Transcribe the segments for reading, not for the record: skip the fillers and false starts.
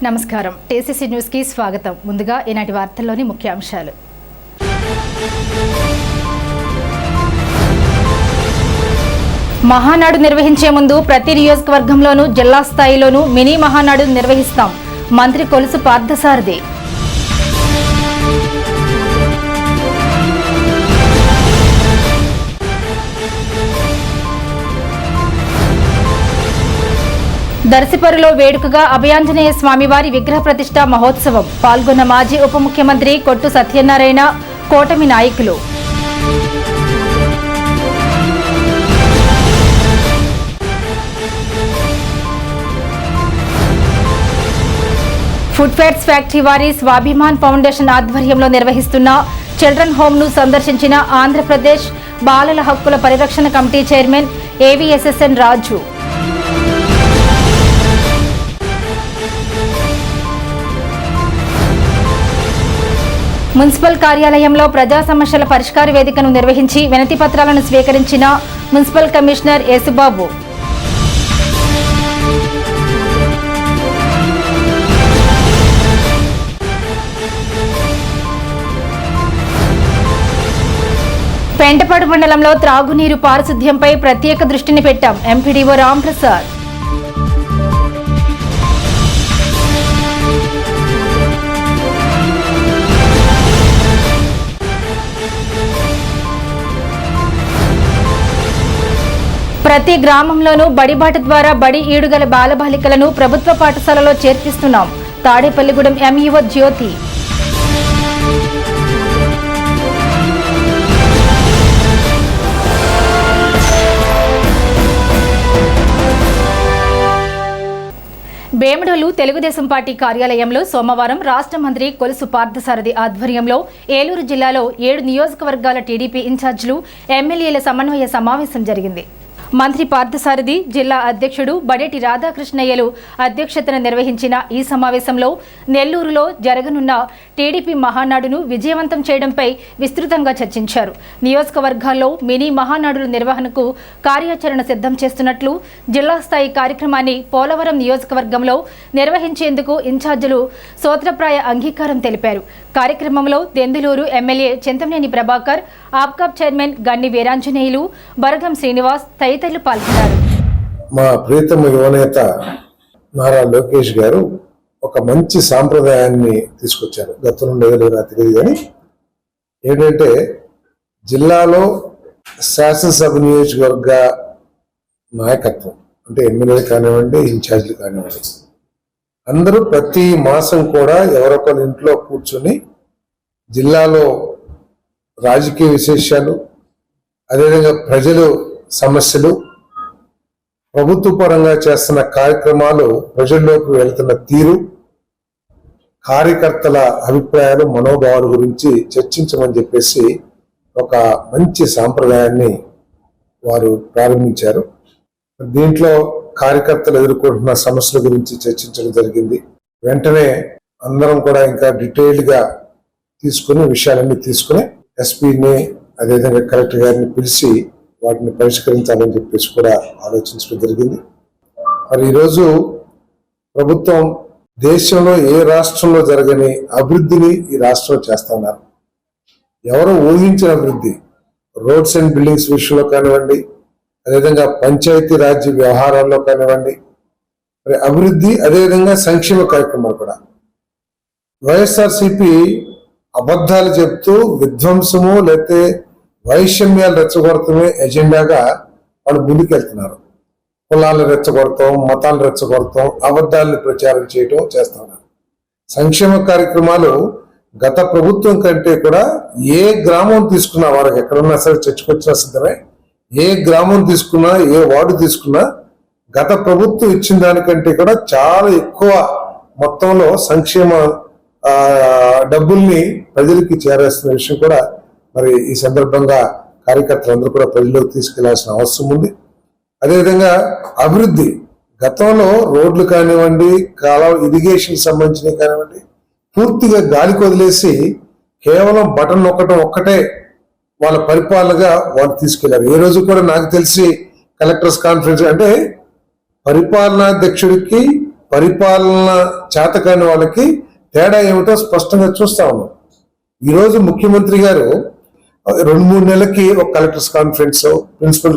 నమస్కారం TCC news కి స్వాగతం. ముందుగా ఈనాటి వార్తల్లోని ముఖ్యాంశాలు. మహానాడు నిర్వహించే ముందు ప్రతి నియోజకవర్గంలోనూ జిల్లా స్థాయిలోనూ మినీ మహానాడు నిర్వహిస్తాం. మంత్రి కొలుసు పార్థసారథి. దర్శిపరులో వేడుకగా అభయాంజనేయ స్వామివారి విగ్రహ ప్రతిష్ఠ మహోత్సవం. పాల్గొన్న మాజీ ఉప ముఖ్యమంత్రి కొట్టు సత్యనారాయణ, కూటమి నాయకులు. ఫుడ్ఫేర్స్ ఫ్యాక్టరీ వారి స్వాభిమాన్ ఫౌండేషన్ ఆధ్వర్యంలో నిర్వహిస్తున్న చిల్డ్రన్ హోమ్ను సందర్శించిన ఆంధ్రప్రదేశ్ బాలల హక్కుల పరిరక్షణ కమిటీ చైర్మన్ ఏవిఎస్ఎస్ఎన్ రాజు. మున్సిపల్ కార్యాలయంలో ప్రజా సమస్యల పరిష్కార వేదికను నిర్వహించి వినతి పత్రాలను స్వీకరించిన మున్సిపల్ కమిషనర్ యేసుబాబు. పెంటపాడు మండలంలో త్రాగునీరు పారిశుధ్యంపై ప్రత్యేక దృష్టిని పెట్టాం. ఎంపీడీఓ రాంప్రసాద్. ప్రతి గ్రామంలోనూ బడిబాట ద్వారా బడి ఈడుగల బాలబాలికలను ప్రభుత్వ పాఠశాలలో చేర్పిస్తున్నాం. తాడేపల్లిగూడెం ఎంఈఓ జ్యోతి. వేముడోలు తెలుగుదేశం పార్టీ కార్యాలయంలో సోమవారం రాష్ట్ర మంత్రి కొలుసు పార్థసారథి ఆధ్వర్యంలో ఏలూరు జిల్లాలో 7 నియోజకవర్గాల టీడీపీ ఇన్ఛార్జీలు, ఎమ్మెల్యేల సమన్వయ సమావేశం జరిగింది. మంత్రి పార్థసారథి, జిల్లా అధ్యక్షుడు బడేటి రాధాకృష్ణయ్యలు అధ్యక్షతన నిర్వహించిన ఈ సమావేశంలో నెల్లూరులో జరగనున్న టీడీపీ మహానాడును విజయవంతం చేయడంపై విస్తృతంగా చర్చించారు. నియోజకవర్గాల్లో మినీ మహానాడుల నిర్వహణకు కార్యాచరణ సిద్ధం చేస్తున్నట్లు, జిల్లా స్థాయి కార్యక్రమాన్ని పోలవరం నియోజకవర్గంలో నిర్వహించేందుకు ఇన్ఛార్జీలు సూత్రప్రాయ అంగీకారం తెలిపారు. కార్యక్రమంలో దెందులూరు ఎమ్మెల్యే చింతమనేని ప్రభాకర్, ఆప్కాబ్ చైర్మన్ గన్ని వీరాంజనేయులు, బరగం శ్రీనివాస్ తదితరులు పాల్గొన్నారు. మా ప్రీతమ యువనేత నారా లోకేష్ గారు ఒక మంచి సాంప్రదాయాన్ని తీసుకొచ్చారు. గతంలో లేదో నాకు తెలియదు, కానీ ఏంటంటే జిల్లాలో శాసనసభ నియోజకవర్గ నాయకత్వం అంటే ఎమ్మెల్యేలు కానివ్వండి, ఇన్ఛార్జీలు కానివ్వండి, అందరూ ప్రతి మాసం కూడా ఎవరొకరి ఇంట్లో కూర్చొని జిల్లాలో రాజకీయ విశేషాలు, అదేవిధంగా ప్రజలు సమస్యలు, ప్రభుత్వ పరంగా చేస్తున్న కార్యక్రమాలు, ప్రజల్లోకి వెళ్తున్న తీరు, కార్యకర్తల అభిప్రాయాలు, మనోభావాల గురించి చర్చించమని చెప్పేసి ఒక మంచి సాంప్రదాయాన్ని వారు ప్రారంభించారు. దీంట్లో కార్యకర్తలు ఎదుర్కొంటున్న సమస్యల గురించి చర్చించడం జరిగింది. వెంటనే అందరం కూడా ఇంకా డీటెయిల్డ్ గా విషయాలన్నీ తీసుకుని ఎస్పీని, అదేవిధంగా కలెక్టర్ గారిని పిలిచి వాటిని పరిష్కరించాలని చెప్పేసి కూడా ఆలోచించడం జరిగింది. మరి ఈరోజు ప్రభుత్వం దేశంలో ఏ రాష్ట్రంలో జరగని అభివృద్ధిని ఈ రాష్ట్రంలో చేస్తున్నారు. ఎవరో ఊహించిన అభివృద్ధి, రోడ్స్ అండ్ బిల్డింగ్స్ విషయంలో కానివ్వండి, అదేవిధంగా పంచాయతీ రాజ్ వ్యవహారాల్లో కానివ్వండి, మరి అభివృద్ధి, అదేవిధంగా సంక్షేమ కార్యక్రమాలు కూడా. వైఎస్ఆర్సీపీ అబద్ధాలు చెప్తూ విధ్వంసము లేకపోతే వైషమ్యాలు రెచ్చగొడతమే ఎజెండాగా వాళ్ళు ముందుకెళ్తున్నారు. కులాలను రెచ్చగొడతాం, మతాలను రెచ్చగొడతాం, అబద్ధాలను ప్రచారం చేయటం చేస్తున్నారు. సంక్షేమ కార్యక్రమాలు గత ప్రభుత్వం కంటే కూడా ఏ గ్రామం తీసుకున్నా, వారికి ఎక్కడున్నా సరే చర్చకొచ్చినా సిద్ధమే, ఏ గ్రామం తీసుకున్నా, ఏ వార్డు తీసుకున్నా గత ప్రభుత్వం ఇచ్చిన దానికంటే కూడా చాలా ఎక్కువ మొత్తంలో సంక్షేమ డబ్బుల్ని ప్రజలకి చేరేస్తున్న విషయం కూడా మరి ఈ సందర్భంగా కార్యకర్తలందరూ కూడా ప్రజల్లోకి తీసుకెళ్లాల్సిన అవసరం ఉంది. అదేవిధంగా అభివృద్ధి, గతంలో రోడ్లు కానివ్వండి, కాలువ ఇరిగేషన్ సంబంధించినవి కానివ్వండి, పూర్తిగా గాలికి వదిలేసి కేవలం బటన్ నొక్కటం ఒక్కటే వాళ్ళ పరిపాలనగా వాళ్ళు తీసుకెళ్లారు. ఏ రోజు కూడా నాకు తెలిసి కలెక్టర్స్ కాన్ఫరెన్స్ అంటే పరిపాలనాధ్యక్షుడికి పరిపాలన చేతకాని వాళ్ళకి తేడా ఏమిటో స్పష్టంగా చూస్తా ఉన్నాం. ఈరోజు ముఖ్యమంత్రి గారు 2-3 నెలలకి ఒక collectors conference, principal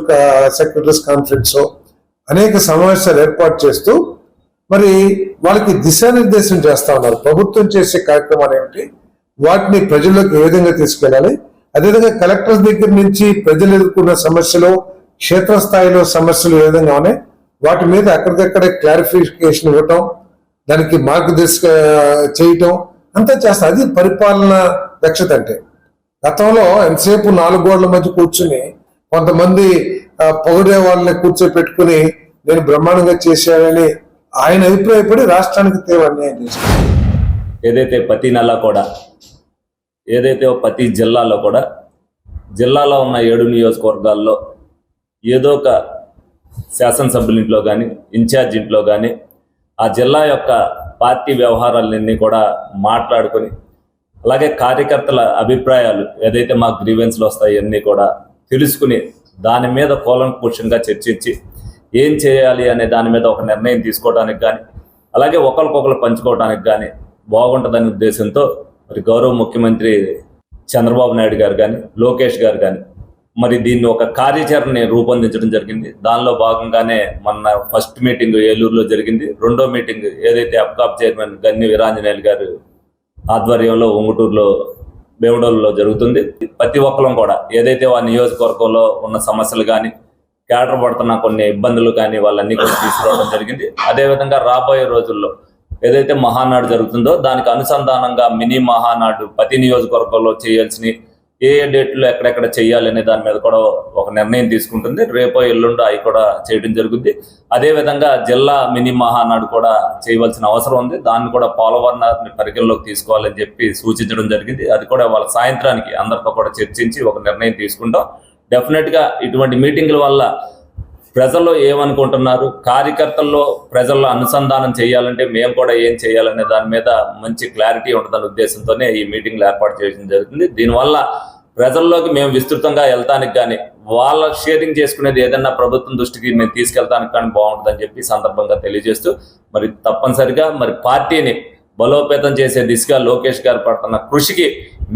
secretaries conference, అనేక సమావేశాలు ఏర్పాటు చేస్తూ మరి వాళ్ళకి దిశానిర్దేశం చేస్తా ఉన్నారు. ప్రభుత్వం చేసే కార్యక్రమాలు ఏమిటి, వాటిని ప్రజల్లోకి ఏ విధంగా తీసుకెళ్ళాలి, అదేవిధంగా కలెక్టర్స్ దగ్గర నుంచి ప్రజలు ఎదుర్కొన్న సమస్యలు, క్షేత్రస్థాయిలో సమస్యలు ఏ విధంగా ఉన్నాయి, వాటి మీద అక్కడికక్కడే క్లారిఫికేషన్ ఇవ్వటం, దానికి మార్గదర్శక చేయటం అంతా చేస్తారు. అది పరిపాలన దక్షత అంటే. గతంలో ఎంతసేపు 4 గోడల మధ్య కూర్చుని కొంతమంది పొగిడే వాళ్ళని కూర్చోపెట్టుకుని నేను బ్రహ్మాండంగా చేశానని ఆయన అభిప్రాయపడి రాష్ట్రానికి తీవ్ర అన్యాయం చేశారు. ఏదైతే ప్రతి నెల కూడా ప్రతి జిల్లాలో కూడా జిల్లాలో ఉన్న 7 నియోజకవర్గాల్లో ఏదో ఒక శాసనసభ్యుల ఇంట్లో కానీ, ఇన్ఛార్జ్ ఇంట్లో కానీ ఆ జిల్లా యొక్క పార్టీ వ్యవహారాలన్నీ కూడా మాట్లాడుకొని, అలాగే కార్యకర్తల అభిప్రాయాలు ఏదైతే మా గ్రీవెన్స్లు వస్తాయి అన్నీ కూడా తెలుసుకుని దాని మీద కూలంకషంగా చర్చించి ఏం చేయాలి అనే దాని మీద ఒక నిర్ణయం తీసుకోవడానికి కానీ, అలాగే ఒకరికొకరు పంచుకోవడానికి కానీ బాగుంటుందనే ఉద్దేశంతో మరి గౌరవ ముఖ్యమంత్రి చంద్రబాబు నాయుడు గారు కానీ, లోకేష్ గారు కానీ మరి దీన్ని ఒక కార్యాచరణని రూపొందించడం జరిగింది. దానిలో భాగంగానే మొన్న ఫస్ట్ మీటింగ్ ఏలూరులో జరిగింది. రెండో మీటింగ్ ఏదైతే అప్కాప్ చైర్మన్ గన్ని వీరాంజనేయులు గారు ఆధ్వర్యంలో ఉంగుటూరులో బేవడోలులో జరుగుతుంది. ప్రతి ఒక్కరం కూడా ఏదైతే ఆ నియోజకవర్గంలో ఉన్న సమస్యలు కానీ, క్యాడర్ పడుతున్న కొన్ని ఇబ్బందులు కానీ వాళ్ళన్నీ కూడా తీసుకురావడం జరిగింది. అదేవిధంగా రాబోయే రోజుల్లో ఏదైతే మహానాడు జరుగుతుందో దానికి అనుసంధానంగా మినీ మహానాడు ప్రతి నియోజకవర్గంలో చేయాల్సిన ఏ డేట్లో ఎక్కడెక్కడ చేయాలి అనే దాని మీద కూడా ఒక నిర్ణయం తీసుకుంటుంది. రేపో ఎల్లుండో అవి కూడా చేయడం జరుగుద్ది. అదేవిధంగా జిల్లా మినీ మహానాడు కూడా చేయవలసిన అవసరం ఉంది. దాన్ని కూడా పోలవరాన్ని పరిగణలోకి తీసుకోవాలని చెప్పి సూచించడం జరిగింది. అది కూడా వాళ్ళ సాయంత్రానికి అందరితో కూడా చర్చించి ఒక నిర్ణయం తీసుకుంటాం. డెఫినెట్గా ఇటువంటి మీటింగుల వల్ల ప్రజల్లో ఏమనుకుంటున్నారు, కార్యకర్తల్లో ప్రజల్లో అనుసంధానం చేయాలంటే మేము కూడా ఏం చేయాలనే దాని మీద మంచి క్లారిటీ ఉంటుందనే ఉద్దేశంతోనే ఈ మీటింగ్లు ఏర్పాటు చేయడం జరుగుతుంది. దీనివల్ల ప్రజల్లోకి మేము విస్తృతంగా వెళ్తానికి కానీ, వాళ్ళ షేరింగ్ చేసుకునేది ఏదన్నా ప్రభుత్వం దృష్టికి మేము తీసుకెళ్తానికి కానీ బాగుంటుందని చెప్పి సందర్భంగా తెలియజేస్తూ మరి తప్పనిసరిగా మరి పార్టీని బలోపేతం చేసే దిశగా లోకేష్ గారు పడుతున్న కృషికి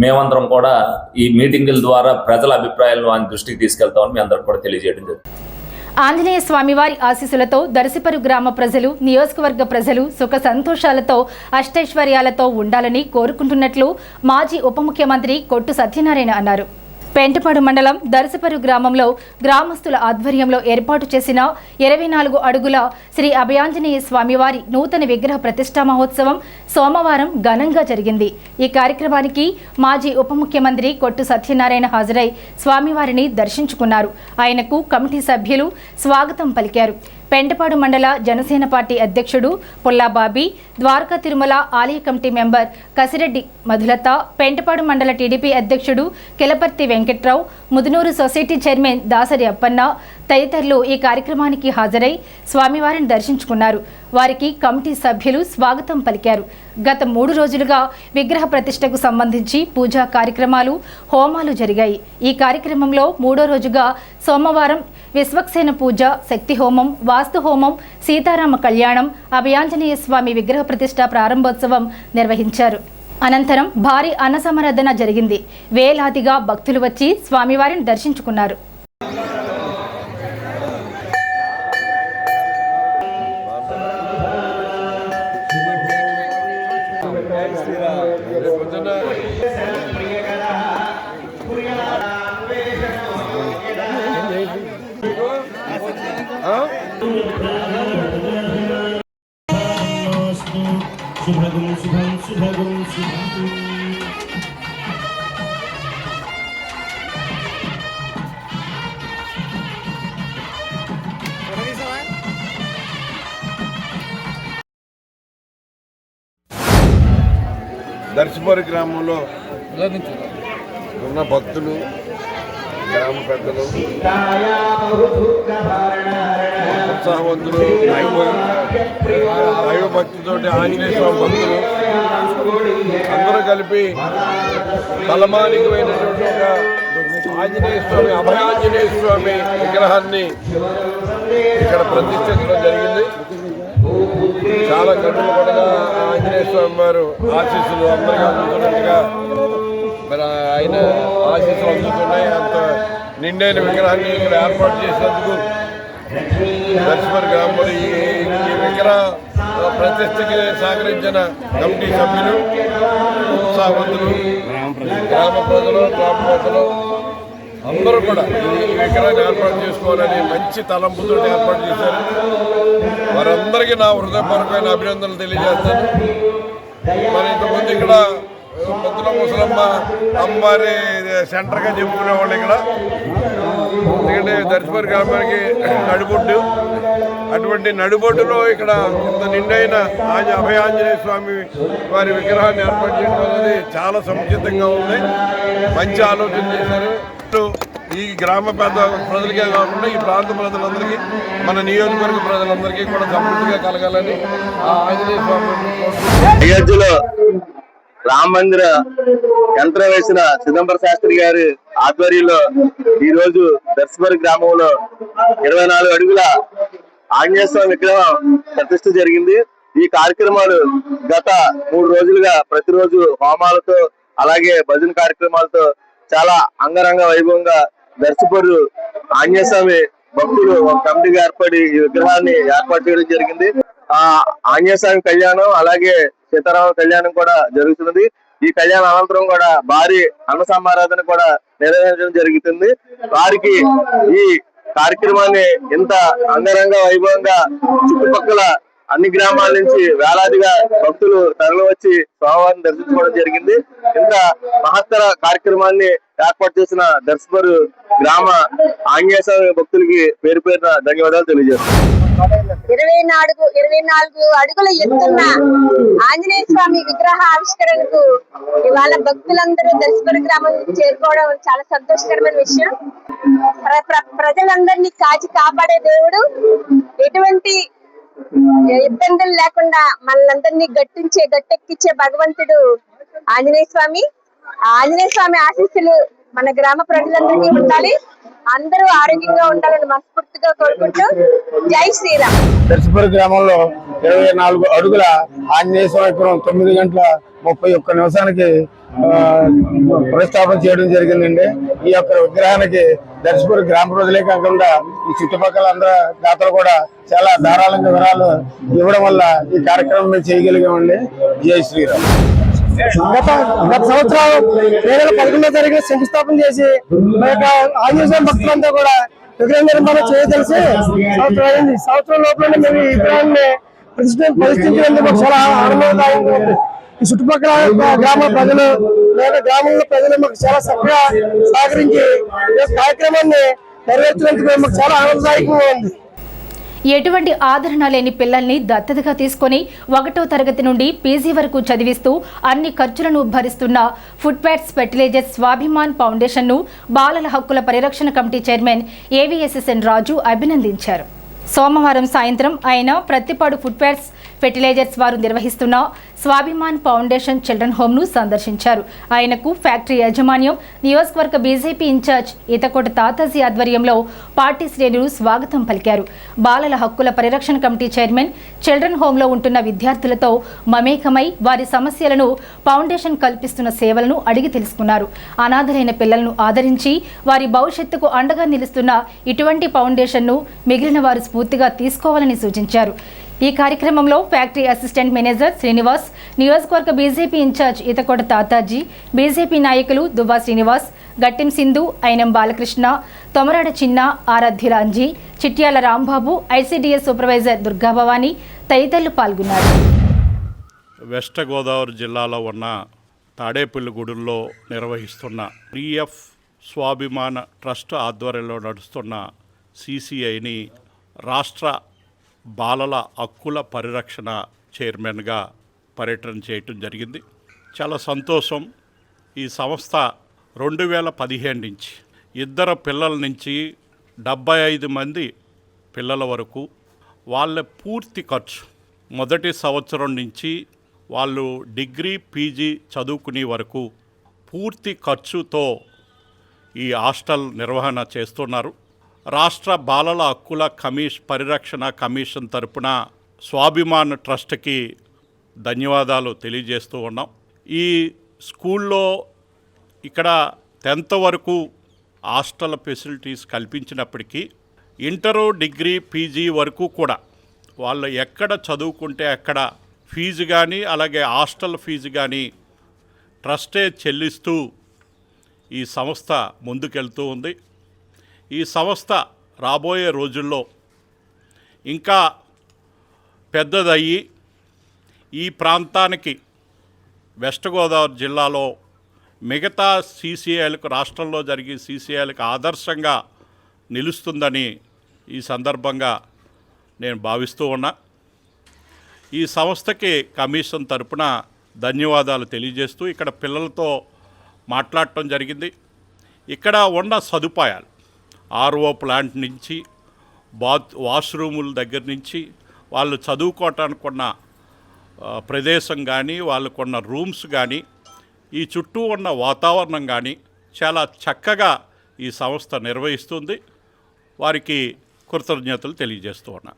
మేమందరం కూడా ఈ మీటింగుల ద్వారా ప్రజల అభిప్రాయాలను ఆయన దృష్టికి తీసుకెళ్తామని మీ అందరికి కూడా తెలియజేయడం జరుగుతుంది. ఆంజనేయ స్వామివారి ఆశీస్సులతో దర్శిపరు గ్రామ ప్రజలు, నియోజకవర్గ ప్రజలు సుఖ సంతోషాలతో అష్టైశ్వర్యాలతో ఉండాలని కోరుకుంటున్నట్లు మాజీ ఉప ముఖ్యమంత్రి కొట్టు సత్యనారాయణ అన్నారు. పెంటపాడు మండలం దర్శపరు గ్రామంలో గ్రామస్తుల ఆధ్వర్యంలో ఏర్పాటు చేసిన 24 అడుగుల శ్రీ అభయాంజనేయ స్వామివారి నూతన విగ్రహ ప్రతిష్టా మహోత్సవం సోమవారం ఘనంగా జరిగింది. ఈ కార్యక్రమానికి మాజీ ఉప ముఖ్యమంత్రి కొట్టు సత్యనారాయణ హాజరై స్వామివారిని దర్శించుకున్నారు. ఆయనకు కమిటీ సభ్యులు స్వాగతం పలికారు. పెంటపాడు మండల జనసేన పార్టీ అధ్యక్షుడు పుల్లాబాబీ, ద్వారకా తిరుమల ఆలయ కమిటీ మెంబర్ కసిరెడ్డి మధులత, పెంటపాడు మండల టీడీపీ అధ్యక్షుడు కిలపర్తి వెంకట్రావు, ముదునూరు సొసైటీ చైర్మన్ దాసరి అప్పన్న తదితరులు ఈ కార్యక్రమానికి హాజరై స్వామివారిని దర్శించుకున్నారు. వారికి కమిటీ సభ్యులు స్వాగతం పలికారు. గత 3 రోజులుగా విగ్రహ ప్రతిష్టకు సంబంధించి పూజా కార్యక్రమాలు, హోమాలు జరిగాయి. ఈ కార్యక్రమంలో 3వ రోజుగా సోమవారం విశ్వక్సేన పూజ, శక్తి హోమం, వాస్తు హోమం, సీతారామ కళ్యాణం, అభయాంజనేయ స్వామి విగ్రహ ప్రతిష్ట ప్రారంభోత్సవం నిర్వహించారు. అనంతరం భారీ అన్నసమరాధన జరిగింది. వేలాదిగా భక్తులు వచ్చి స్వామివారిని దర్శించుకున్నారు. దర్శపరి గ్రామంలో ఉన్న భక్తులు, గ్రామ పెద్దలు, ఉత్సాహవంతులు, దైవ భక్తితోటి ఆంజనేయ స్వామి భక్తులు అందరూ కలిపి తలమానికమైనటువంటి ఒక ఆంజనేయ స్వామి, అభయాంజనేయ స్వామి విగ్రహాన్ని ఇక్కడ ప్రతిష్ఠించడం జరిగింది. చాలా కన్నుల పండుగ ఆంజనేయ స్వామి వారు ఆశీస్సులు అందరికీ అందుతున్నట్టుగా మరి ఆయన ఆశీస్సులు అందుతున్నాయి. అంత నిండైన విగ్రహాన్ని ఇక్కడ ఏర్పాటు చేసినందుకు దర్శపూర్ గ్రామంలో ఈ విగ్రహ ప్రతిష్టకి సహకరించిన కమిటీ సభ్యులు, ఉత్సాహవంతులు, గ్రామ ప్రజలు అందరూ కూడా ఈ విగ్రహాన్ని ఏర్పాటు చేసుకోవాలని మంచి తలంపుతో ఏర్పాటు చేశారు. వారందరికీ నా హృదయపూర్వకమైన అభినందనలు తెలియజేస్తాను. మరి ఇంతకుముందు ఇక్కడ పొద్దున ముసలమ్మ అమ్మవారి సెంటర్గా చెప్పుకునే వాళ్ళు ఇక్కడ, ఎందుకంటే దర్శపూర్ గ్రామానికి నడిబొడ్డు, అటువంటి నడిబొడ్డులో ఇక్కడ ఇంత నిండైన అభయ ఆంజనేయ స్వామి వారి విగ్రహాన్ని ఏర్పాటు చేయడం అనేది చాలా సముచితంగా ఉంది. మంచి ఆలోచన చేశారు. ఈ గ్రామ పెద్ద ప్రజలకే కాకుండా ఈ ప్రాంత ప్రజలందరికీ, మన నియోజకవర్గ ప్రజలందరికీ కూడా సమృద్ధిగా కలగాలని ఆ ఆంజనేయ స్వామి అయోధ్యలో రామ మందిర యంత్రం వేసిన చిదంబర శాస్త్రి గారి ఆధ్వర్యంలో ఈ రోజు దర్శపూర్ గ్రామంలో 24 అడుగుల ఆంజనేయ స్వామి విగ్రహం ప్రతిష్ఠ జరిగింది. ఈ కార్యక్రమాలు గత 3 రోజులుగా ప్రతిరోజు హోమాలతో అలాగే భజన కార్యక్రమాలతో చాలా అంగరంగ వైభవంగా దర్శపూర్ ఆంజనేయ స్వామి భక్తులు ఒక కమిటీగా ఏర్పడి ఈ విగ్రహాన్ని ఏర్పాటు చేయడం జరిగింది. ఆ ఆంజనేయ స్వామి కళ్యాణం అలాగే సీతారామ కళ్యాణం కూడా జరుగుతున్నది. ఈ కళ్యాణ అనంతరం కూడా భారీ అన్న సమారాధన కూడా నిర్వహించడం జరుగుతుంది. వారికి ఈ కార్యక్రమాన్ని ఇంత అంగరంగ వైభవంగా చుట్టుపక్కల అన్ని గ్రామాల నుంచి వేలాదిగా భక్తులు తరలి వచ్చి స్వామివారిని దర్శించుకోవడం జరిగింది. ఇంత మహత్తర కార్యక్రమాన్ని ఏర్పాటు చేసిన దర్శపూర్ గ్రామ ఆంజనేయ స్వామి భక్తులకి పేరు పేరున ధన్యవాదాలు తెలియజేస్తున్నాను. 24 అడుగుల ఎత్తున్న ఆంజనేయ స్వామి విగ్రహ ఆవిష్కరణకు ఇవాళ భక్తులందరూ దర్శపూర్ గ్రామం చేరుకోవడం చాలా సంతోషకరమైన విషయం. ప్రజలందరినీ కాపాడే దేవుడు, ఎటువంటి ఇబ్బందులు లేకుండా మనలందరినీ గట్టెక్కించే భగవంతుడు ఆంజనేయ స్వామి. ఆంజనేయ స్వామి ఆశీస్సులు మన గ్రామ ప్రజలందరికీ ఉండాలి. అందరూ ఆరోగ్యంగా ఉండాలని మనస్ఫూర్తిగా కోరుకుంటూ జై శ్రీరామ్. దర్శపూర్ గ్రామంలో 24 అడుగుల ఆంజనేయ స్వామి విగ్రహం 9 గంటల 31 నిమిషానికి ప్రతిష్టాపన చేయడం జరిగిందండి. ఈ యొక్క విగ్రహానికి దర్శపూర్ గ్రామ ప్రజలే కాకుండా ఈ చుట్టుపక్కల అందరూ దాతలు కూడా చాలా ధారాళంగా వివరాలు ఇవ్వడం వల్ల ఈ కార్యక్రమం మేము చేయగలిగామండి. జై శ్రీరామ్. గత సంవత్సరం 2011 జరిగిన శంకుస్థాపన చేసి మా యొక్క ఆంజనేయ స్వామి భక్తులంతా కూడా విగ్రహ నిర్మాణం చేయదలిసి సంవత్సరం అయింది. సంవత్సరం లోపల మేము ఈ విగ్రహాన్ని ప్రతిష్ఠించినందుకు చాలా ఆనందదాయంగా ఉంది. ఈ చుట్టుపక్కల గ్రామ ప్రజలు లేదా గ్రామంలో ప్రజలు మాకు చాలా చక్కగా సహకరించి ఈ కార్యక్రమాన్ని నెరవేర్చినందుకు మాకు చాలా ఆనందదాయకంగా ఉంది. ఎటువంటి ఆదరణ లేని పిల్లల్ని దత్తతగా తీసుకుని 1వ తరగతి నుండి పీజీ వరకు చదివిస్తూ అన్ని ఖర్చులను భరిస్తున్న ఫుట్వేర్స్ ఫెర్టిలైజర్స్ స్వాభిమాన్ ఫౌండేషన్ను బాలల హక్కుల పరిరక్షణ కమిటీ చైర్మన్ ఏవీఎస్ఎస్ఎన్ రాజు అభినందించారు. సోమవారం సాయంత్రం ఆయన ప్రత్తిపాడు ఫుట్వేర్స్ ఫెర్టిలైజర్స్ వారు నిర్వహిస్తున్న స్వాభిమాన్ ఫౌండేషన్ చిల్డ్రన్ హోమ్ను సందర్శించారు. ఆయనకు ఫ్యాక్టరీ యాజమాన్యం, నియోజకవర్గ బీజేపీ ఇన్ఛార్జ్ ఈతకోట తాతాజీ ఆధ్వర్యంలో పార్టీ శ్రేణులు స్వాగతం పలికారు. బాలల హక్కుల పరిరక్షణ కమిటీ చైర్మన్ చిల్డ్రన్ హోంలో ఉంటున్న విద్యార్థులతో మమేకమై వారి సమస్యలను, ఫౌండేషన్ కల్పిస్తున్న సేవలను అడిగి తెలుసుకున్నారు. అనాథలైన పిల్లలను ఆదరించి వారి భవిష్యత్తుకు అండగా నిలుస్తున్న ఇటువంటి ఫౌండేషన్ను మిగిలిన వారు స్ఫూర్తిగా తీసుకోవాలని సూచించారు. ఈ కార్యక్రమంలో ఫ్యాక్టరీ అసిస్టెంట్ మేనేజర్ శ్రీనివాస్, నియోజకవర్గ BJP incharge Eethakota Tataji, BJP నాయకులు దువ్వా శ్రీనివాస్, గట్టిం సింధు, ఐనం బాలకృష్ణ, తొమరాడ చిన్న, ఆరాధ్యుల అంజీ, చిట్యాల రాంబాబు, ఐసీడీఎస్ సూపర్వైజర్ దుర్గాభవాని తదితరులు పాల్గొన్నారు. వెస్ట్ గోదావరి జిల్లాలో ఉన్న తాడేపల్లిగూడెంలో నిర్వహిస్తున్న ప్రిఎఫ్ స్వాభిమాన ట్రస్ట్ ఆధ్వర్యంలో నడుస్తున్న సిసిఐని రాష్ట్ర బాలల హక్కుల పరిరక్షణ చైర్మన్గా పర్యటన చేయటం జరిగింది. చాలా సంతోషం. ఈ సంస్థ 2015 నుంచి 2 పిల్లల నుంచి 75 మంది పిల్లల వరకు వాళ్ళ పూర్తి ఖర్చు, మొదటి సంవత్సరం నుంచి వాళ్ళు డిగ్రీ పీజీ చదువుకునే వరకు పూర్తి ఖర్చుతో ఈ హాస్టల్ నిర్వహణ చేస్తున్నారు. రాష్ట్ర బాలల హక్కుల పరిరక్షణ కమిషన్ తరపున స్వాభిమాన్ ట్రస్ట్కి ధన్యవాదాలు తెలియజేస్తూ ఉన్నాం. ఈ స్కూల్లో ఇక్కడ 10th వరకు హాస్టల్ ఫెసిలిటీస్ కల్పించినప్పటికీ ఇంటరు, డిగ్రీ, పీజీ వరకు కూడా వాళ్ళు ఎక్కడ చదువుకుంటే అక్కడ ఫీజు కానీ అలాగే హాస్టల్ ఫీజు కానీ ట్రస్టే చెల్లిస్తూ ఈ సంస్థ ముందుకెళ్తూ ఉంది. ఈ సంస్థ రాబోయే రోజుల్లో ఇంకా పెద్దదయ్యి ఈ ప్రాంతానికి వెస్ట్ గోదావరి జిల్లాలో మిగతా సీసీఐలకు, రాష్ట్రంలో జరిగే సీసీఐలకు ఆదర్శంగా నిలుస్తుందని ఈ సందర్భంగా నేను భావిస్తూ ఉన్నా. ఈ సంస్థకి కమిషన్ తరపున ధన్యవాదాలు తెలియజేస్తూ ఇక్కడ పిల్లలతో మాట్లాడటం జరిగింది. ఇక్కడ ఉన్న సదుపాయాలు ఆర్ఓ ప్లాంట్ నుంచి వాష్రూముల దగ్గర నుంచి వాళ్ళు చదువుకోవటానికి ఉన్న ప్రదేశం కానీ, వాళ్ళకున్న రూమ్స్ కానీ, ఈ చుట్టూ ఉన్న వాతావరణం కానీ చాలా చక్కగా ఈ సంస్థ నిర్వహిస్తుంది. వారికి కృతజ్ఞతలు తెలియజేస్తూ ఉన్నా.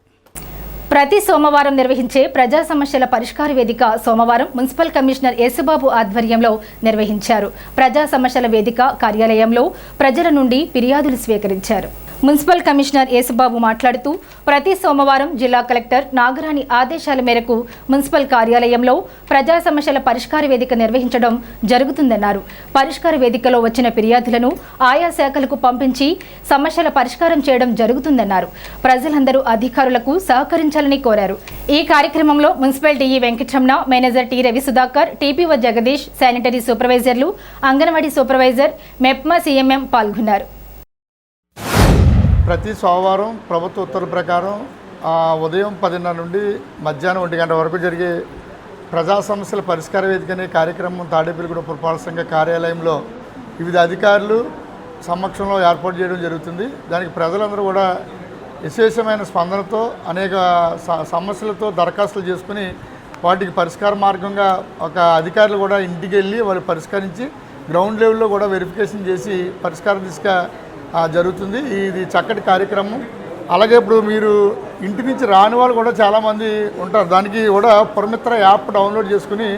ప్రతి సోమవారం నిర్వహించే ప్రజా సమస్యల పరిష్కార వేదిక సోమవారం మున్సిపల్ కమిషనర్ యేసుబాబు ఆధ్వర్యంలో నిర్వహించారు. ప్రజా సమస్యల వేదిక కార్యాలయంలో ప్రజల నుండి ఫిర్యాదులు స్వీకరించారు. మున్సిపల్ కమిషనర్ యేసుబాబు మాట్లాడుతూ ప్రతి సోమవారం జిల్లా కలెక్టర్ నాగరాణి ఆదేశాల మేరకు మున్సిపల్ కార్యాలయంలో ప్రజా సమస్యల పరిష్కార వేదిక నిర్వహించడం జరుగుతుందన్నారు. పరిష్కార వేదికలో వచ్చిన ఫిర్యాదులను ఆయా శాఖలకు పంపించి సమస్యల పరిష్కారం చేయడం జరుగుతుందన్నారు. ప్రజలందరూ అధికారులకు సహకరించాలని కోరారు. ఈ కార్యక్రమంలో municipal DE Venkataramana, manager T Ravi Sudhakar, TPO Jagadish, sanitary సూపర్వైజర్లు, అంగన్వాడీ సూపర్వైజర్, మెప్మా సిఎంఎం పాల్గొన్నారు. ప్రతి సోమవారం ప్రభుత్వ ఉత్తర్వుల ప్రకారం ఉదయం 10:30 నుండి మధ్యాహ్నం 1 గంట వరకు జరిగే ప్రజా సమస్యల పరిష్కార వేదిక అనే కార్యక్రమం తాడేపల్లిగూడెం పురపాలక సంఘ కార్యాలయంలో వివిధ అధికారులు సమక్షంలో ఏర్పాటు చేయడం జరుగుతుంది. దానికి ప్రజలందరూ కూడా విశేషమైన స్పందనతో అనేక సమస్యలతో దరఖాస్తులు చేసుకుని వాటికి పరిష్కార మార్గంగా ఒక అధికారులు కూడా ఇంటికి వెళ్ళి వాళ్ళు పరిష్కరించి గ్రౌండ్ లెవెల్లో కూడా వెరిఫికేషన్ చేసి పరిష్కార దిశగా జరుగుతుంది. ఇది చక్కటి కార్యక్రమం. అలాగే ఇప్పుడు మీరు ఇంటి నుంచి రాని వాళ్ళు కూడా చాలామంది ఉంటారు. దానికి కూడా పురమిత్ర యాప్ డౌన్లోడ్ చేసుకుని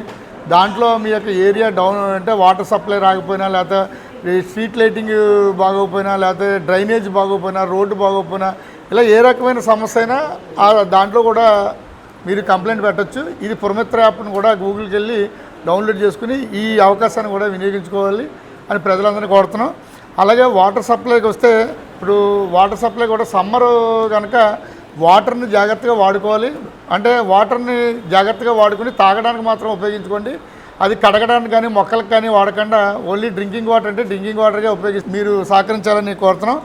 దాంట్లో మీ యొక్క ఏరియా అంటే వాటర్ సప్లై రాకపోయినా, లేకపోతే స్ట్రీట్ లైటింగ్ బాగోకపోయినా, లేకపోతే డ్రైనేజ్ బాగోకపోయినా, రోడ్డు బాగోకపోయినా, ఇలా ఏ రకమైన సమస్య అయినా దాంట్లో కూడా మీరు కంప్లైంట్ పెట్టచ్చు. ఇది పురమిత్ర యాప్ను కూడా గూగుల్కి వెళ్ళి డౌన్లోడ్ చేసుకుని ఈ అవకాశాన్ని కూడా వినియోగించుకోవాలి అని ప్రజలందరినీ కోరుతున్నాం. అలాగే వాటర్ సప్లైకి వస్తే ఇప్పుడు వాటర్ సప్లై కూడా సమ్మర్ కనుక వాటర్ని జాగ్రత్తగా వాడుకోవాలి. అంటే వాటర్ని జాగ్రత్తగా వాడుకుని తాగడానికి మాత్రం ఉపయోగించుకోండి. అది కడగడానికి కానీ మొక్కలకు కానీ వాడకుండా ఓన్లీ డ్రింకింగ్ వాటర్ అంటే డ్రింకింగ్ వాటర్గా ఉపయోగిస్తే మీరు సహకరించాలని కోరుతున్నాం.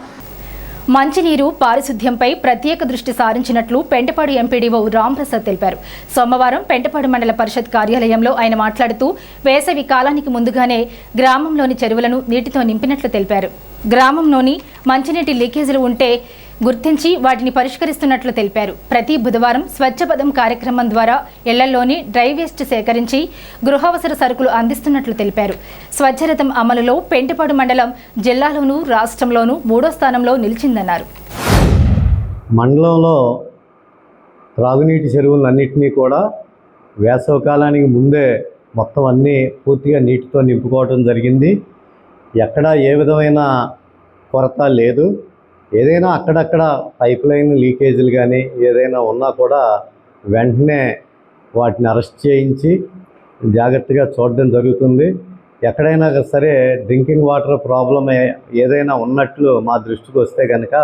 మంచినీరు, పారిశుద్ధ్యంపై ప్రత్యేక దృష్టి సారించినట్లు పెంటపాడు ఎంపీడీఓ రాంప్రసాద్ తెలిపారు. సోమవారం పెంటపాడు మండల పరిషత్ కార్యాలయంలో ఆయన మాట్లాడుతూ వేసవి కాలానికి ముందుగానే గ్రామంలోని చెరువులను నీటితో నింపినట్లు తెలిపారు. గ్రామంలోని మంచినీటి లీకేజీలు ఉంటే గుర్తించి వాటిని పరిష్కరిస్తున్నట్లు తెలిపారు. ప్రతి బుధవారం స్వచ్ఛపదం కార్యక్రమం ద్వారా ఇళ్లలోని డ్రై వేస్ట్ సేకరించి గృహావసర సరుకులు అందిస్తున్నట్లు తెలిపారు. స్వచ్ఛరథం అమలులో పెంటపాడు మండలం జిల్లాలోనూ రాష్ట్రంలోనూ 3వ స్థానంలో నిలిచిందన్నారు. మండలంలో త్రాగునీటి చెరువులన్నింటినీ కూడా వేసవికాలానికి ముందే మొత్తం అన్నీ పూర్తిగా నీటితో నింపుకోవడం జరిగింది. ఎక్కడా ఏ విధమైన కొరత లేదు. ఏదైనా అక్కడక్కడ పైప్ లైన్ లీకేజీలు కానీ ఏదైనా ఉన్నా కూడా వెంటనే వాటిని అరెస్ట్ చేయించి జాగ్రత్తగా చూడడం జరుగుతుంది. ఎక్కడైనా సరే డ్రింకింగ్ వాటర్ ప్రాబ్లం ఏదైనా ఉన్నట్లు మా దృష్టికి వస్తే కనుక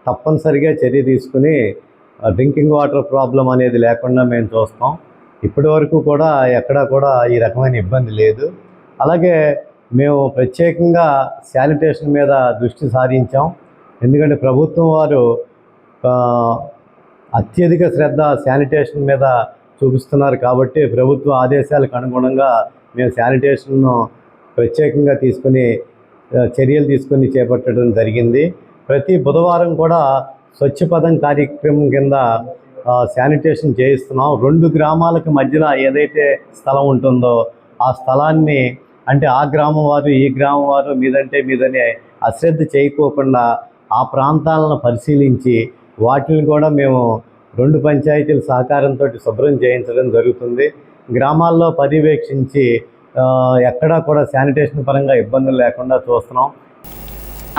తప్పనిసరిగా చర్య తీసుకుని డ్రింకింగ్ వాటర్ ప్రాబ్లం అనేది లేకుండా మేము చూస్తాం. ఇప్పటి వరకు కూడా ఎక్కడా కూడా ఈ రకమైన ఇబ్బంది లేదు. అలాగే మేము ప్రత్యేకంగా శానిటేషన్ మీద దృష్టి సారించాం. ఎందుకంటే ప్రభుత్వం వారు అత్యధిక శ్రద్ధ శానిటేషన్ మీద చూపిస్తున్నారు కాబట్టి ప్రభుత్వ ఆదేశాలకు అనుగుణంగా మేము శానిటేషన్ను ప్రత్యేకంగా తీసుకుని చర్యలు తీసుకుని చేపట్టడం జరిగింది. ప్రతి బుధవారం కూడా స్వచ్ఛపదం కార్యక్రమం కింద శానిటేషన్ చేయిస్తున్నాం. 2 గ్రామాలకు మధ్యన ఏదైతే స్థలం ఉంటుందో ఆ స్థలాన్ని అంటే ఆ గ్రామం వారు ఈ గ్రామం వారు మీదంటే మీదని అశ్రద్ధ చేయకోకుండా ఆ ప్రాంతాలను పరిశీలించి వాటిని కూడా మేము 2 పంచాయతీల సహకారంతో శుభ్రం చేయించడం జరుగుతుంది. గ్రామాల్లో పర్యవేక్షించి ఎక్కడా కూడా శానిటేషన్ పరంగా ఇబ్బందులు లేకుండా చూస్తున్నాం.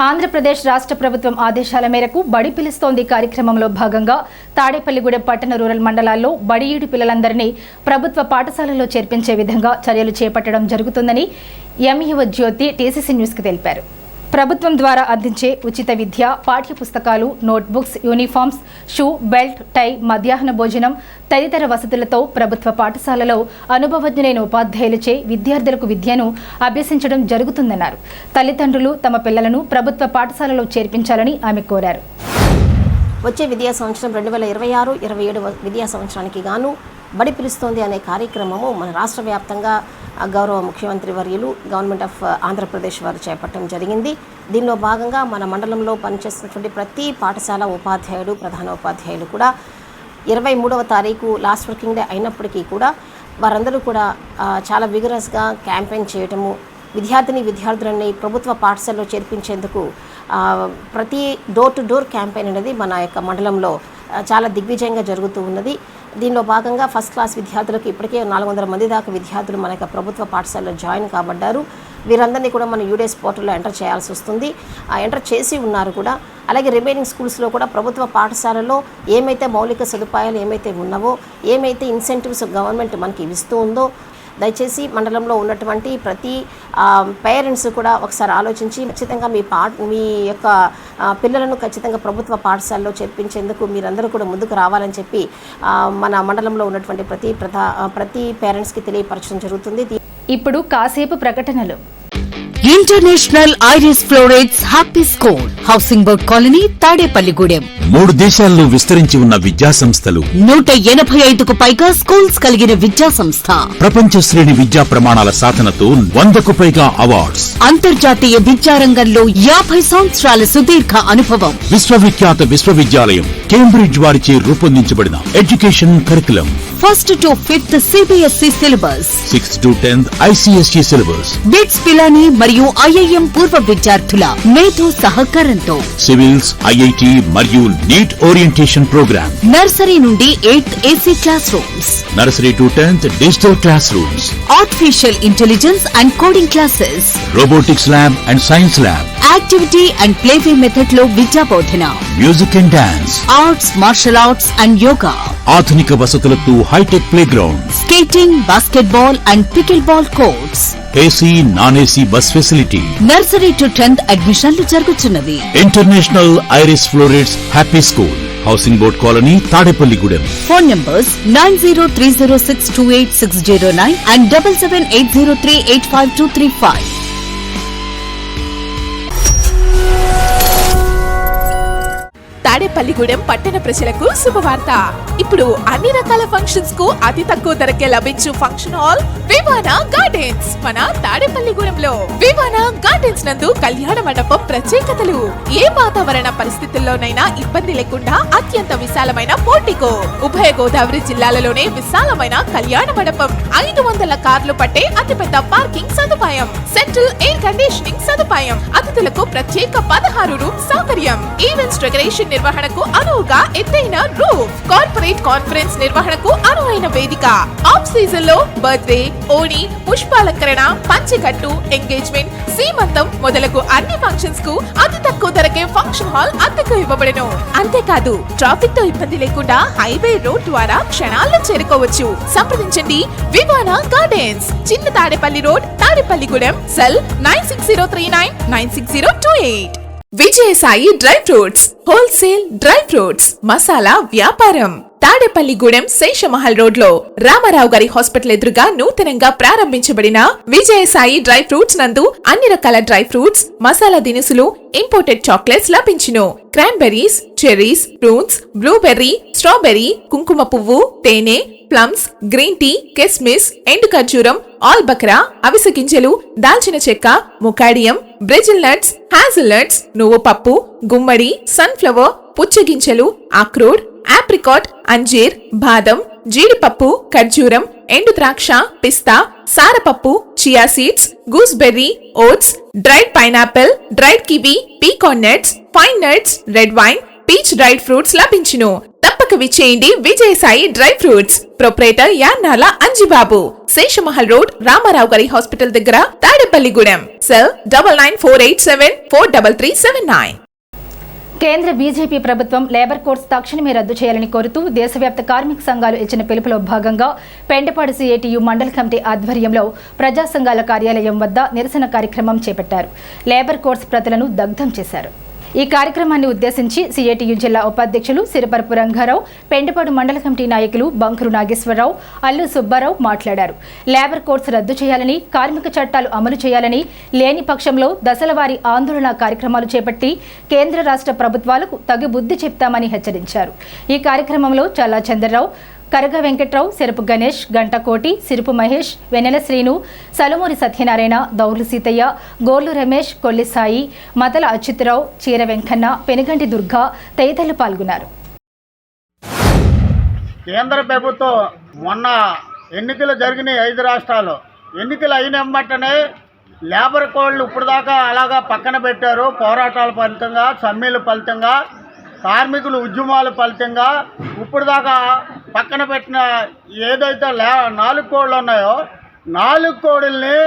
ఆంధ్రప్రదేశ్ రాష్ట్ర ప్రభుత్వం ఆదేశాల మేరకు బడి పిలుస్తోంది కార్యక్రమంలో భాగంగా తాడేపల్లిగూడెం పట్టణ రూరల్ మండలాల్లో బడిఈడి పిల్లలందరినీ ప్రభుత్వ పాఠశాలల్లో చేర్పించే విధంగా చర్యలు చేపట్టడం జరుగుతుందని ఎంఈఓ జ్యోతి టీసీసీ న్యూస్కి తెలిపారు. ప్రభుత్వం ద్వారా అందించే ఉచిత విద్య, పాఠ్య పుస్తకాలు, నోట్బుక్స్, యూనిఫామ్స్, షూ, బెల్ట్, టై, మధ్యాహ్న భోజనం తదితర వసతులతో ప్రభుత్వ పాఠశాలలో అనుభవజ్ఞులైన ఉపాధ్యాయులచే విద్యార్థులకు విద్యను అభ్యసించడం జరుగుతుందన్నారు. తల్లిదండ్రులు తమ పిల్లలను ప్రభుత్వ పాఠశాలలో చేర్పించాలని ఆమె కోరారు. వచ్చే విద్యా సంవత్సరం 2026-27 విద్యా సంవత్సరానికి గాను బడి పిలుస్తోంది అనే కార్యక్రమము మన రాష్ట్ర వ్యాప్తంగా గౌరవ ముఖ్యమంత్రి వర్యులు గవర్నమెంట్ ఆఫ్ ఆంధ్రప్రదేశ్ వారు చేపట్టడం జరిగింది. దీనిలో భాగంగా మన మండలంలో పనిచేస్తున్నటువంటి ప్రతి పాఠశాల ఉపాధ్యాయుడు, ప్రధాన ఉపాధ్యాయులు కూడా 23వ తారీఖు లాస్ట్ వర్కింగ్ డే అయినప్పటికీ కూడా వారందరూ కూడా చాలా విగరస్గా క్యాంపెయిన్ చేయటము, విద్యార్థులని ప్రభుత్వ పాఠశాలలో చేర్పించేందుకు ప్రతి డోర్ టు డోర్ క్యాంపెయిన్ అనేది మన యొక్క మండలంలో చాలా దిగ్విజయంగా జరుగుతూ ఉన్నది. దీనిలో భాగంగా ఫస్ట్ క్లాస్ విద్యార్థులకు ఇప్పటికే 400 మంది దాకా విద్యార్థులు మన యొక్క ప్రభుత్వ పాఠశాలలో జాయిన్ కాబడ్డారు. వీరందరినీ కూడా మన యూడేస్ పోర్టల్లో ఎంటర్ చేయాల్సి వస్తుంది. ఎంటర్ చేసి ఉన్నారు కూడా. అలాగే రిమైనింగ్ స్కూల్స్లో కూడా ప్రభుత్వ పాఠశాలలో ఏమైతే మౌలిక సదుపాయాలు ఏమైతే ఉన్నావో, ఏమైతే ఇన్సెంటివ్స్ గవర్నమెంట్ మనకి ఇస్తూ ఉందో, దయచేసి మండలంలో ఉన్నటువంటి ప్రతి పేరెంట్స్ కూడా ఒకసారి ఆలోచించి ఖచ్చితంగా మీ యొక్క పిల్లలను ఖచ్చితంగా ప్రభుత్వ పాఠశాలలో చేర్పించేందుకు మీరందరూ కూడా ముందుకు రావాలని చెప్పి మన మండలంలో ఉన్నటువంటి ప్రతి పేరెంట్స్కి తెలియపరచడం జరుగుతుంది. ఇప్పుడు కాసేపు ప్రకటనలు. International Iris Florets happy school, housing board colony, Tadepalligudem. 3 దేశాల్లో విస్తరించి ఉన్న విద్యా సంస్థలు, 185కు పైగా స్కూల్స్ కలిగిన విద్యా సంస్థ, ప్రపంచ శ్రేణి విద్యా ప్రమాణాల సాధనతో 100కు పైగా అవార్డ్స్, అంతర్జాతీయ విద్యారంగంలో 50 సంవత్సరాల సుదీర్ఘ అనుభవం. విశ్వవిఖ్యాత విశ్వవిద్యాలయం కేంబ్రిడ్జ్ వారిచే రూపొందించబడిన education curriculum, 1st to 5th CBSE syllabus, 6th to 10th ICSE syllabus, BITS Pilani మరియు IIM పూర్వ విద్యార్థుల మేధో సహకారంతో సివిల్స్, IIT మరియు నీట్ ఓరియంటేషన్ ప్రోగ్రామ్, నర్సరీ నుండి 8th AC classrooms, nursery to 10th digital classrooms, artificial intelligence and coding classes, robotics lab and science lab, activity and play way method లో విద్యా బోధన, music and dance, arts, martial arts and yoga, ఆధునిక వసతులతో hitech play ground, skating, basketball and pickle ball courts, AC, non-AC bus facility. Nursery to 10th అడ్మిషన్లు జరుగుతున్నవి. International Iris Florets happy school, housing board colony, Tadepalligudem. Phone numbers 9030628609 and 7780385235. Tadepalligudem పట్టణ ప్రజలకు శుభవార్త. ఇప్పుడు అన్ని రకాల ఫంక్షన్స్ కు అతి తక్కువ ధరకే లభించు ఫంక్షన్ హాల్ వివానా గార్డెన్స్ మన తాడేపల్లిగూడెంలో. వివానా గార్డెన్స్ నందు కళ్యాణ మండపం ప్రత్యేకతలు. ఏ వాతావరణ పరిస్థితుల్లోనైనా ఇబ్బంది లేకుండా అత్యంత విశాలమైన పోర్టికో, ఉభయ గోదావరి జిల్లాలలోనే విశాలమైన కళ్యాణ మండపం, 500 కార్లు పట్టే అతిపెద్ద పార్కింగ్ సదుపాయం, సెంట్రల్ ఎయిర్ కండిషనింగ్ సదుపాయం, అతిథులకు ప్రత్యేక 16 రూమ్ సౌకర్యం, ఈవెంట్స్ డెకరేషన్ నిర్వహణకు అనువుగా ఎత్తైన రూఫ్, కార్పొరేట్ కాన్ఫరెన్స్ నిర్వహణకు అనువైన వేదిక, ఆఫ్ సీజన్ లో బర్త్డే, ఓణి, పుష్పాలంకరణ, పంచకట్టు, ఎంగేజ్మెంట్, సీమంతం మొదలగు అన్ని ఫంక్షన్స్ కు అతి తక్కువ ధరకే ఫంక్షన్ హాల్ అద్దెకు ఇవ్వబడను. అంతేకాదు ట్రాఫిక్ తో ఇబ్బంది లేకుండా హైవే రోడ్ ద్వారా క్షణాల్లో చేరుకోవచ్చు. సంప్రదించండి వివానా గార్డెన్స్, చిన్న Tadepalli road, Tadepalligudem. Cell 9603996028. Vijayasai dry fruits, wholesale dry fruits masala వ్యాపారం. తాడేపల్లిగూడెం శేషమహల్ రోడ్ లో రామారావు గారి హాస్పిటల్ ఎదురుగా నూతనంగా ప్రారంభించబడిన విజయసాయి డ్రై ఫ్రూట్స్ నందు అన్ని రకాల డ్రై ఫ్రూట్స్, మసాలా దినుసులు, ఇంపోర్టెడ్ చాక్లెట్స్ లభించును. Cranberries, cherries, fruits, blueberry, strawberry, కుంకుమ పువ్వు, తేనె, ప్లమ్స్, గ్రీన్ టీ, కిస్మిస్, ఎండు ఖర్జూరం, ఆల్బక్రా, అవిసె గింజలు, దాల్చిన చెక్క, ముకాడియం, బ్రెజిల్ నట్స్, హ్యాజల్ నట్స్, నువ్వు పప్పు, గుమ్మడి, సన్ఫ్లవర్, పుచ్చగింజలు, అక్రోడ్, ఆప్రికాట్, అంజీర్, బాదం, జీడిపప్పు, ఖర్జూరం, ఎండు ద్రాక్ష, పిస్తా, సారపప్పు, chia seeds, gooseberry, oats, dried pineapple, dried kiwi, pecan nuts, pine nuts, red wine, peach dried fruits లభించును. త్వరగా విచ్చేయండి Vijayasai dry fruits. Proprietor Yannala Anjibabu, Seshamahal road, Ramarao గారి హాస్పిటల్ దగ్గర, తాడేపల్లిగూడెం. సెల్ 9948743379. కేంద్ర బీజేపీ ప్రభుత్వం లేబర్ కోడ్స్ తక్షణమే రద్దు చేయాలని కోరుతూ దేశవ్యాప్త కార్మిక సంఘాలు ఇచ్చిన పిలుపులో భాగంగా పెంటపాడు సిఐటియు మండల కమిటీ ఆధ్వర్యంలో ప్రజా సంఘాల కార్యాలయం వద్ద నిరసన కార్యక్రమం చేపట్టారు. లేబర్ కోడ్స్ ప్రతులను దగ్ధం చేశారు. ఈ కార్యక్రమాన్ని ఉద్దేశించి సిఐటియు జిల్లా ఉపాధ్యక్షులు సిరిపరపు రంగారావు, పెంటపాడు మండల కమిటీ నాయకులు బంకరు నాగేశ్వరరావు, అల్లు సుబ్బారావు మాట్లాడారు. లేబర్ కోడ్స్ రద్దు చేయాలని, కార్మిక చట్టాలు అమలు చేయాలని, లేని పక్షంలో దశలవారీ ఆందోళన కార్యక్రమాలు చేపట్టి కేంద్ర రాష్ట్ర ప్రభుత్వాలకు తగు బుద్ధి చెప్తామని హెచ్చరించారు. ఈ కార్యక్రమంలో చల్లా చంద్రరావు, కరగ వెంకట్రావు, సిరపు గణేష్, గంటకోటి, సిరుపు మహేష్, వెన్నెల శ్రీను, సలమూరి సత్యనారాయణ, దౌర్లు సీతయ్య, గోర్లు రమేష్, కొల్లి సాయి, మతల అచ్యుతరావు, చీర వెంకన్న, పెనుగంటి దుర్గా తదితరులు పాల్గొన్నారు. కేంద్ర ప్రభుత్వం మొన్న ఎన్నికలు జరిగినాయి 5 రాష్ట్రాలు. ఎన్నికలు అయిన వెంటనే లేబర్ కోడ్లు ఇప్పుడు దాకా అలాగా పక్కన పెట్టారు. పోరాటాల ఫలితంగా, సమ్మెల ఫలితంగా, కార్మికులు ఉద్యమాల ఫలితంగా ఇప్పుడు దాకా పక్కన పెట్టిన ఏదైతే 4 కోడ్లు ఉన్నాయో 4 కోడ్లని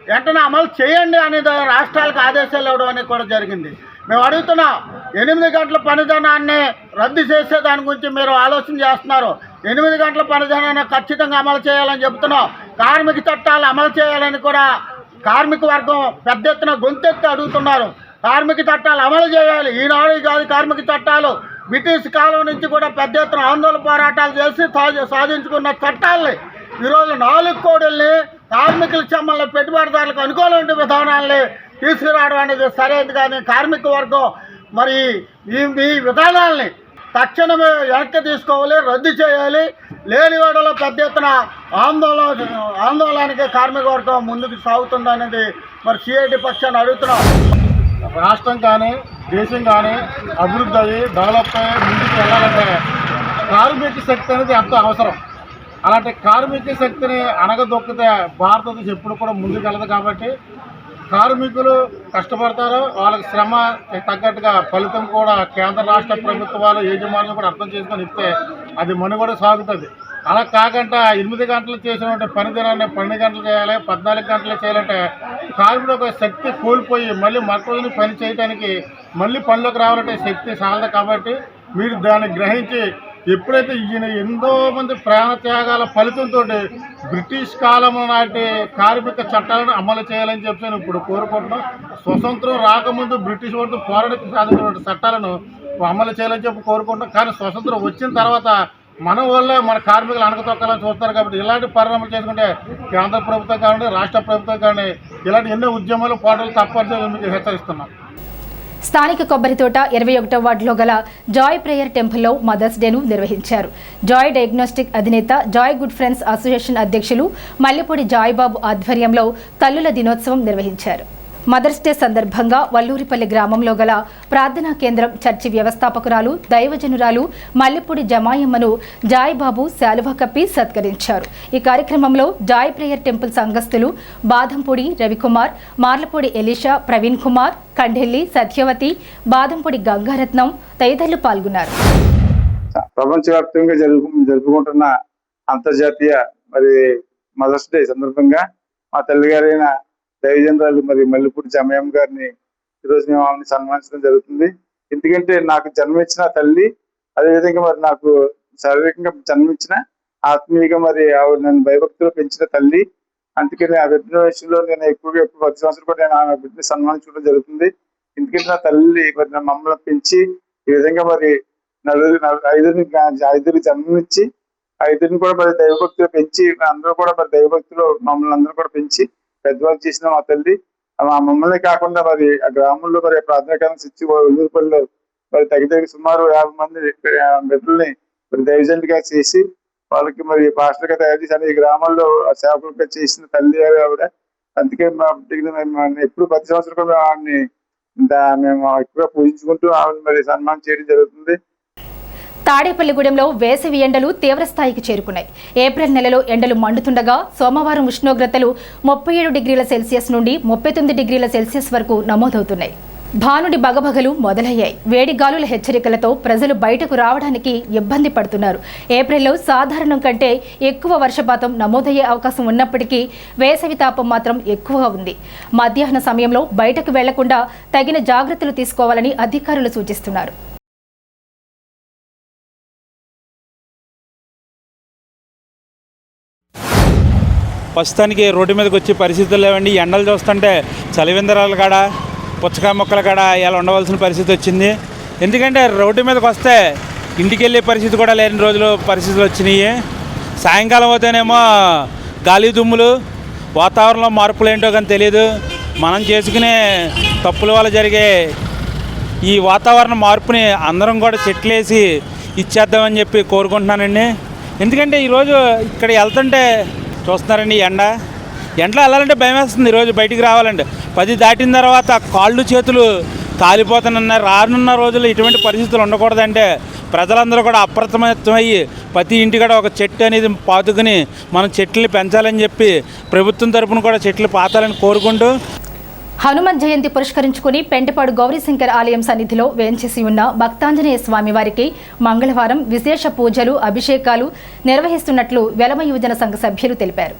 వెంటనే అమలు చేయండి అనేది రాష్ట్రాలకు ఆదేశాలు ఇవ్వడం అనేది కూడా జరిగింది. మేము అడుగుతున్నాం, 8 గంటల పనిదినాన్ని రద్దు చేసే దాని గురించి మీరు ఆలోచన చేస్తున్నారు. 8 గంటల పనిదినాన్ని ఖచ్చితంగా అమలు చేయాలని చెబుతున్నాం. కార్మిక చట్టాలు అమలు చేయాలని కూడా కార్మిక వర్గం పెద్ద ఎత్తున గొంతెత్తి అడుగుతున్నారు. కార్మిక చట్టాలు అమలు చేయాలి. ఈనాడు కాదు కార్మిక చట్టాలు బ్రిటిష్ కాలం నుంచి కూడా పెద్ద ఎత్తున ఆందోళన పోరాటాలు చేసి సాధించుకున్న చట్టాలని ఈరోజు 4 కోడుల్ని కార్మికుల చెమ్మల్ని పెట్టుబడిదారులకు అనుకూలమైన విధానాల్ని తీసుకురావడం అనేది సరైనది. కానీ కార్మిక వర్గం మరి ఈ విధానాల్ని తక్షణమే వెనక్కి తీసుకోవాలి, రద్దు చేయాలి. లేని వాడలో పెద్ద ఎత్తున ఆందోళనకి కార్మిక వర్గం ముందుకు సాగుతుందనేది మరి సిఐటి పక్షాన్ని అడుగుతున్నాం. రాష్ట్రం కానీ దేశం కానీ అభివృద్ధి అయ్యి డెవలప్ అయ్యి ముందుకు వెళ్ళాలంటే కార్మిక శక్తి అనేది ఎంతో అవసరం. అలాంటి కార్మిక శక్తిని అణగదొక్కితే భారతదేశం ఎప్పుడు కూడా ముందుకు వెళ్ళదు. కాబట్టి కార్మికులు కష్టపడతారు, వాళ్ళకి శ్రమ తగ్గట్టుగా ఫలితం కూడా కేంద్ర రాష్ట్ర ప్రభుత్వాలు యజమానులు కూడా అర్థం చేసుకొని ఇస్తే అది మనుగడ సాగుతుంది. అలా కాకుండా 8 గంటలు చేసినటువంటి పని దినాన్ని 12 గంటలు చేయాలి, 14 గంటలు చేయాలంటే కార్మికుడు ఒక శక్తి కోల్పోయి మళ్ళీ మరొకరిని పని చేయడానికి మళ్ళీ పనిలోకి రావాలంటే శక్తి సాలదు. కాబట్టి మీరు దాన్ని గ్రహించి ఎప్పుడైతే ఈయన ఎంతో మంది ప్రాణ త్యాగాల ఫలితంతో బ్రిటిష్ కాలం నాటి కార్మిక చట్టాలను అమలు చేయాలని చెప్పి నేను ఇప్పుడు కోరుకుంటున్నాం. స్వతంత్రం రాకముందు బ్రిటిష్ వారితో పోరాడి సాధించినటువంటి చట్టాలను అమలు చేయాలని చెప్పి కోరుకుంటున్నాం. కానీ స్వతంత్రం వచ్చిన తర్వాత మన వల్లే మన కార్మికులు అణగతొక్కాలని చూస్తారు. కాబట్టి ఇలాంటి పరిణామాలు చేసుకుంటే కేంద్ర ప్రభుత్వం కానీ రాష్ట్ర ప్రభుత్వం కానీ ఇలాంటి ఎన్నో ఉద్యమాలు పోరాటాలు తప్పనిసరిగా మీకు హెచ్చరిస్తున్నాం. స్థానిక కొబ్బరితోట 21వ వార్డులో గల జాయ్ ప్రేయర్ టెంపుల్లో మదర్స్ డేను నిర్వహించారు. జాయ్ డయాగ్నోస్టిక్ అధినేత జాయ్ గుడ్ ఫ్రెండ్స్ అసోసియేషన్ అధ్యక్షులు మల్లెపూడి జాయ్బాబు ఆధ్వర్యంలో తల్లుల దినోత్సవం నిర్వహించారు. మదర్స్ డే సందర్భంగా వల్లూరిపల్లి గ్రామంలో గల ప్రార్థనా కేంద్రం చర్చి వ్యవస్థాపకురాలు దైవజనురాలు మల్లెపూడి జమాయమ్మను జాయ్బాబు శాలువా కప్పి సత్కరించారు. ఈ కార్యక్రమంలో జాయ్ ప్రేయర్ టెంపుల్ సంఘస్థులు బాదంపూడి రవికుమార్, మార్లపూడి ఎలీషా, ప్రవీణ్ కుమార్, కండెల్లి సత్యవతి, బాదంపూడి గంగారత్నం తదితరులు పాల్గొన్నారు. ప్రపంచవ్యాప్తంగా జరుపుకుంటున్న అంతర్జాతీయ మరి మదర్స్ డే సందర్భంగా మా తల్లిగారైన దైవజనరాలు మరి మల్లెపూడి జమయమ్మ గారిని ఈరోజు మేము ఆమెను సన్మానించడం జరుగుతుంది. ఎందుకంటే నాకు జన్మించిన తల్లి, అదేవిధంగా మరి నాకు శారీరకంగా జన్మించిన ఆత్మీయంగా మరి ఆవిడ నన్ను భయభక్తిలో పెంచిన తల్లి. అందుకని ఆ బిడ్డ విషయంలో నేను ఎక్కువగా 10 సంవత్సరాలు కూడా నేను ఆమె బిడ్డని సన్మానించడం జరుగుతుంది. ఎందుకంటే నా తల్లి మరి నా మమ్మల్ని పెంచి ఈ విధంగా మరి 5 జన్మనిచ్చి 5 కూడా మరి దైవభక్తిలో పెంచి అందరూ కూడా మరి దైవభక్తిలో మమ్మల్ని అందరూ కూడా పెంచి పెద్దవాళ్ళు చేసిన మా తల్లి. మా మమ్మల్ని కాకుండా మరి ఆ గ్రామంలో మరి ప్రార్థనా కేంద్రం ఇచ్చి ఉల్లూరుపల్లిలో మరి తగ్గ సుమారు 50 మంది బిడ్డల్ని మరి దైవజనులుగా చేసి వాళ్ళకి మరి పాస్టర్గా తయారు చేసి ఈ గ్రామాల్లో సేవకులుగా చేసిన తల్లి ఆవిడ. అందుకే మా ఎప్పుడు 10 సంవత్సరాలు కూడా ఆవిడని మేము ఎక్కువగా పూజించుకుంటూ ఆవిడ మరి సన్మానం చేయడం జరుగుతుంది. తాడేపల్లిగూడెంలో వేసవి ఎండలు తీవ్రస్థాయికి చేరుకున్నాయి. ఏప్రిల్ నెలలో ఎండలు మండుతుండగా సోమవారం ఉష్ణోగ్రతలు 37 డిగ్రీల సెల్సియస్ నుండి 39 డిగ్రీల సెల్సియస్ వరకు నమోదవుతున్నాయి. భానుడి బగబగలు మొదలయ్యాయి. వేడి గాలుల హెచ్చరికలతో ప్రజలు బయటకు రావడానికి ఇబ్బంది పడుతున్నారు. ఏప్రిల్లో సాధారణం కంటే ఎక్కువ వర్షపాతం నమోదయ్యే అవకాశం ఉన్నప్పటికీ వేసవి తాపం మాత్రం ఎక్కువగా ఉంది. మధ్యాహ్న సమయంలో బయటకు వెళ్లకుండా తగిన జాగ్రత్తలు తీసుకోవాలని అధికారులు సూచిస్తున్నారు. ప్రస్తుతానికి రోడ్డు మీదకి వచ్చే పరిస్థితులు లేవండి. ఎండలు చూస్తుంటే చలివిందరాల కాడ పుచ్చకాయ మొక్కల కాడ ఇలా ఉండవలసిన పరిస్థితి వచ్చింది. ఎందుకంటే రోడ్డు మీదకి వస్తే ఇంటికి వెళ్ళే పరిస్థితి కూడా లేని పరిస్థితులు వచ్చినాయి. సాయంకాలం అవుతేనేమో గాలి దుమ్ములు, వాతావరణంలో మార్పులు ఏంటో కానీ తెలియదు. మనం చేసుకునే తప్పుల వల్ల జరిగే ఈ వాతావరణ మార్పుని అందరం కూడా చెట్లేసి ఇచ్చేద్దామని చెప్పి కోరుకుంటున్నానండి. ఎందుకంటే ఈరోజు ఇక్కడ వెళ్తుంటే చూస్తున్నారండి ఎండలో వెళ్ళాలంటే భయం వేస్తుంది. ఈరోజు బయటికి రావాలంటే 10 దాటిన తర్వాత కాళ్ళు చేతులు కాలిపోతానన్నారు. రానున్న రోజుల్లో ఇటువంటి పరిస్థితులు ఉండకూడదంటే ప్రజలందరూ కూడా అప్రమత్తమయ్యి ప్రతి ఇంటికాడ ఒక చెట్టు అనేది పాతుకుని మనం చెట్లని పెంచాలని చెప్పి ప్రభుత్వం తరపున కూడా చెట్లు పాతాలని కోరుకుంటూ హనుమత్ జయంతి పురస్కరించుకుని పెంటపాడు గౌరీశంకర్ ఆలయం సన్నిధిలో వేంచేసి ఉన్న భక్తాంజనేయ స్వామి వారికి మంగళవారం విశేష పూజలు, అభిషేకాలు నిర్వహిస్తున్నట్లు వెలమ యువజన సంఘ సభ్యులు తెలిపారు.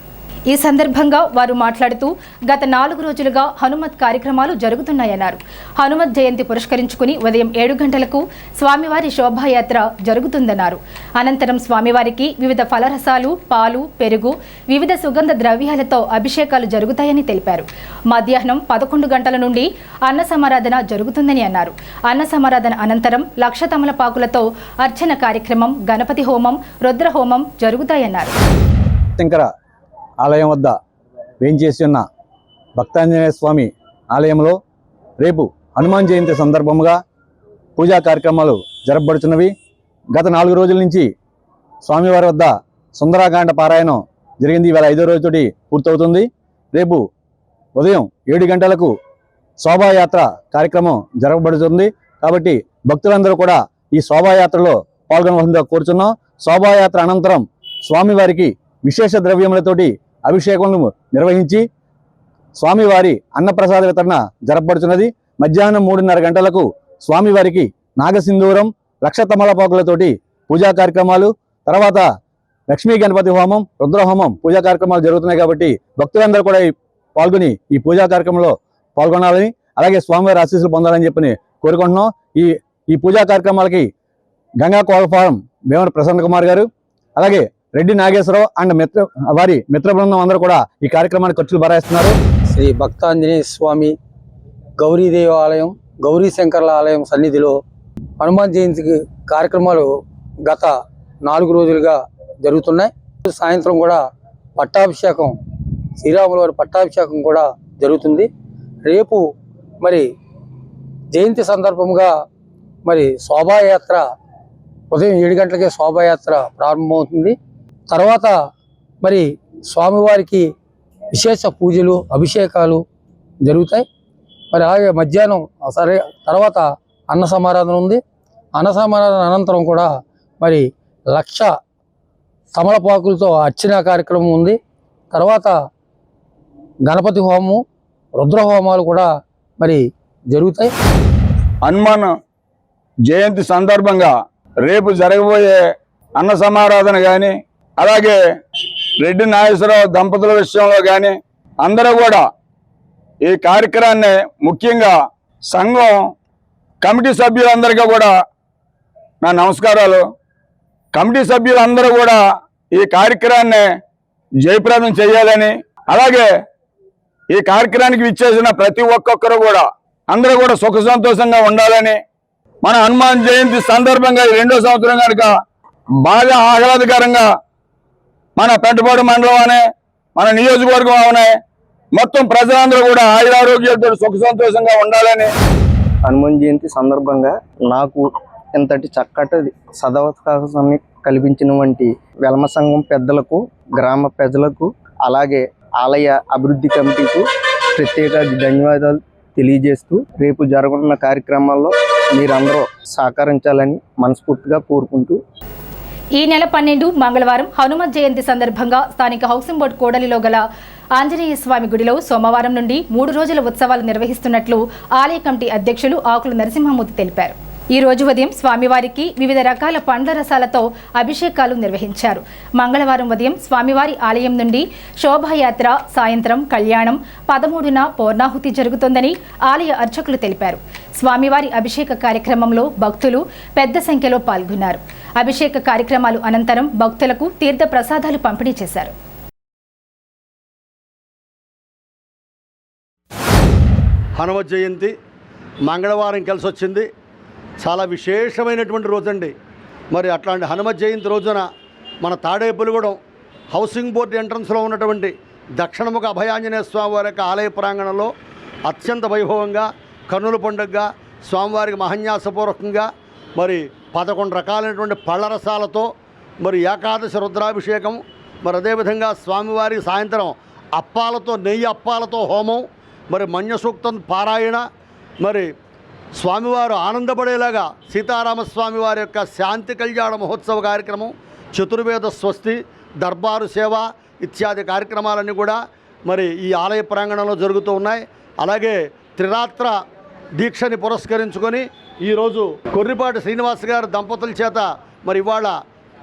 ఈ సందర్భంగా వారు మాట్లాడుతూ గత 4 రోజులుగా హనుమత్ కార్యక్రమాలు జరుగుతున్నాయన్నారు. హనుమత్ జయంతి పురస్కరించుకుని ఉదయం 7 గంటలకు స్వామివారి శోభాయాత్ర జరుగుతుందన్నారు. అనంతరం స్వామివారికి వివిధ ఫలరసాలు, పాలు, పెరుగు, వివిధ సుగంధ ద్రవ్యాలతో అభిషేకాలు జరుగుతాయని తెలిపారు. మధ్యాహ్నం 11 గంటల నుండి అన్న సమారాధన జరుగుతుందని అన్నారు. అన్న సమారాధన అనంతరం లక్ష తమలపాకులతో అర్చన కార్యక్రమం, గణపతి హోమం, రుద్రహోమం జరుగుతాయన్నారు. ఆలయం వద్ద వేంచేసి ఉన్న భక్తాంజనేయ స్వామి ఆలయంలో రేపు హనుమాన్ జయంతి సందర్భంగా పూజా కార్యక్రమాలు జరపబడుతున్నవి. గత 4 రోజుల నుంచి స్వామివారి వద్ద సుందరాకాండ పారాయణం జరిగింది. ఇవాళ 5వ రోజుతోటి పూర్తవుతుంది. రేపు ఉదయం 7 గంటలకు శోభాయాత్ర కార్యక్రమం జరపబడుతుంది. కాబట్టి భక్తులందరూ కూడా ఈ శోభాయాత్రలో పాల్గొనవలసిందిగా కోరుచున్నాం. శోభాయాత్ర అనంతరం స్వామివారికి విశేష ద్రవ్యములతోటి అభిషేకములు నిర్వహించి స్వామివారి అన్నప్రసాద వితరణ జరపబడుతున్నది. మధ్యాహ్నం 3:30 గంటలకు స్వామివారికి నాగసింధూరం, లక్ష తమలపాకులతోటి పూజా కార్యక్రమాలు, తర్వాత లక్ష్మీ గణపతి హోమం, రుద్రహోమం పూజా కార్యక్రమాలు జరుగుతున్నాయి. కాబట్టి భక్తులందరూ కూడా పాల్గొని ఈ పూజా కార్యక్రమంలో పాల్గొనాలని, అలాగే స్వామివారి ఆశీస్సులు పొందాలని చెప్పి కోరుకుంటున్నాం. ఈ పూజా కార్యక్రమాలకి గంగా కోళ్ళ ఫారం వేమన ప్రసన్న కుమార్ గారు, అలాగే రెడ్డి నాగేశ్వరరావు అండ్ వారి మిత్ర బృందం అందరూ కూడా ఈ కార్యక్రమానికి ఖర్చులు భరాయిస్తున్నారు. శ్రీ భక్తాంజనేయ స్వామి గౌరీదేవి ఆలయం, గౌరీశంకర్ల ఆలయం సన్నిధిలో హనుమాన్ జయంతికి కార్యక్రమాలు గత 4 రోజులుగా జరుగుతున్నాయి. సాయంత్రం కూడా పట్టాభిషేకం, శ్రీరాముల వారి పట్టాభిషేకం కూడా జరుగుతుంది. రేపు మరి జయంతి సందర్భంగా మరి శోభాయాత్ర ఉదయం 7 గంటలకే శోభాయాత్ర ప్రారంభమవుతుంది. తర్వాత మరి స్వామివారికి విశేష పూజలు, అభిషేకాలు జరుగుతాయి. మరి అలాగే మధ్యాహ్నం తర్వాత అన్న సమారాధన ఉంది. అన్న సమారాధన అనంతరం కూడా మరి లక్ష తమలపాకులతో అర్చన కార్యక్రమం ఉంది. తర్వాత గణపతి హోమము, రుద్రహోమాలు కూడా మరి జరుగుతాయి. హనుమాన్ జయంతి సందర్భంగా రేపు జరగబోయే అన్న సమారాధన కానీ, అలాగే రెడ్డి నాగేశ్వరరావు దంపతుల విషయంలో కానీ అందరూ కూడా ఈ కార్యక్రమాన్ని ముఖ్యంగా సంఘం కమిటీ సభ్యులందరికీ కూడా నా నమస్కారాలు. కమిటీ సభ్యులందరూ కూడా ఈ కార్యక్రమాన్ని జయప్రదం చేయాలని, అలాగే ఈ కార్యక్రమానికి విచ్చేసిన ప్రతి ఒక్కొక్కరు కూడా అందరూ కూడా సుఖ సంతోషంగా ఉండాలని, మన హనుమాన్ జయంతి సందర్భంగా ఈ 2వ సంవత్సరం కనుక బాగా ఆహ్లాదకరంగా మన పెంటపాడు మండలం అనే మన నియోజకవర్గం అనే మొత్తం ప్రజలందరూ కూడా ఆయురారోగ్యాలతో సుఖ సంతోషంగా ఉండాలని. హనుమాన్ జయంతి సందర్భంగా నాకు ఇంతటి చక్కటి సదవకాశాన్ని కల్పించినటువంటి వెలమ సంఘం పెద్దలకు, గ్రామ ప్రజలకు, అలాగే ఆలయ అభివృద్ధి కమిటీకు ప్రత్యేక ధన్యవాదాలు తెలియజేస్తూ రేపు జరగనున్న కార్యక్రమాల్లో మీరందరూ సహకరించాలని మనస్ఫూర్తిగా కోరుకుంటూ ఈ నెల 12 మంగళవారం హనుమత్ జయంతి సందర్భంగా స్థానిక హౌసింగ్ బోర్డు కోడలిలో గల ఆంజనేయ స్వామి గుడిలో సోమవారం నుండి 3 రోజుల ఉత్సవాలు నిర్వహిస్తున్నట్లు ఆలయ కమిటీ అధ్యక్షులు ఆకుల నరసింహమూర్తి తెలిపారు. ఈ రోజు ఉదయం స్వామివారికి వివిధ రకాల పండ్ల రసాలతో అభిషేకాలు నిర్వహించారు. మంగళవారం ఉదయం స్వామివారి ఆలయం నుండి శోభాయాత్ర, సాయంత్రం కళ్యాణం, 13న పూర్ణాహుతి జరుగుతోందని ఆలయ అర్చకులు తెలిపారు. స్వామివారి అభిషేక కార్యక్రమంలో భక్తులు పెద్ద సంఖ్యలో పాల్గొన్నారు. అభిషేక కార్యక్రమాలు అనంతరం భక్తులకు తీర్థ ప్రసాదాలు పంపిణీ చేశారు. హనుమత్ జయంతి మంగళవారం కలిసి వచ్చింది. చాలా విశేషమైనటువంటి రోజండి. మరి అట్లాంటి హనుమత్ జయంతి రోజున మన తాడేపల్లిగూడెం హౌసింగ్ బోర్డు ఎంట్రన్స్లో ఉన్నటువంటి దక్షిణముఖ అభయాంజనేయ స్వామి వారి యొక్క ఆలయ ప్రాంగణంలో అత్యంత వైభవంగా కన్నుల పండుగగా స్వామివారికి మహన్యాసపూర్వకంగా మరి 11 రకాలైనటువంటి పళ్ళ రసాలతో మరి ఏకాదశి రుద్రాభిషేకం, మరి అదేవిధంగా స్వామివారికి సాయంత్రం అప్పాలతో, నెయ్యి అప్పాలతో హోమం, మరి మన్య సూక్తం పారాయణ, మరి స్వామివారు ఆనందపడేలాగా సీతారామస్వామి వారి యొక్క శాంతి కళ్యాణ మహోత్సవ కార్యక్రమం, చతుర్వేద స్వస్తి, దర్బారు సేవ ఇత్యాది కార్యక్రమాలన్నీ కూడా మరి ఈ ఆలయ ప్రాంగణంలో జరుగుతూ ఉన్నాయి. అలాగే త్రిరాత్ర దీక్షని పురస్కరించుకొని ఈరోజు కొర్రిపాటి శ్రీనివాస్ గారి దంపతుల చేత మరి ఇవాళ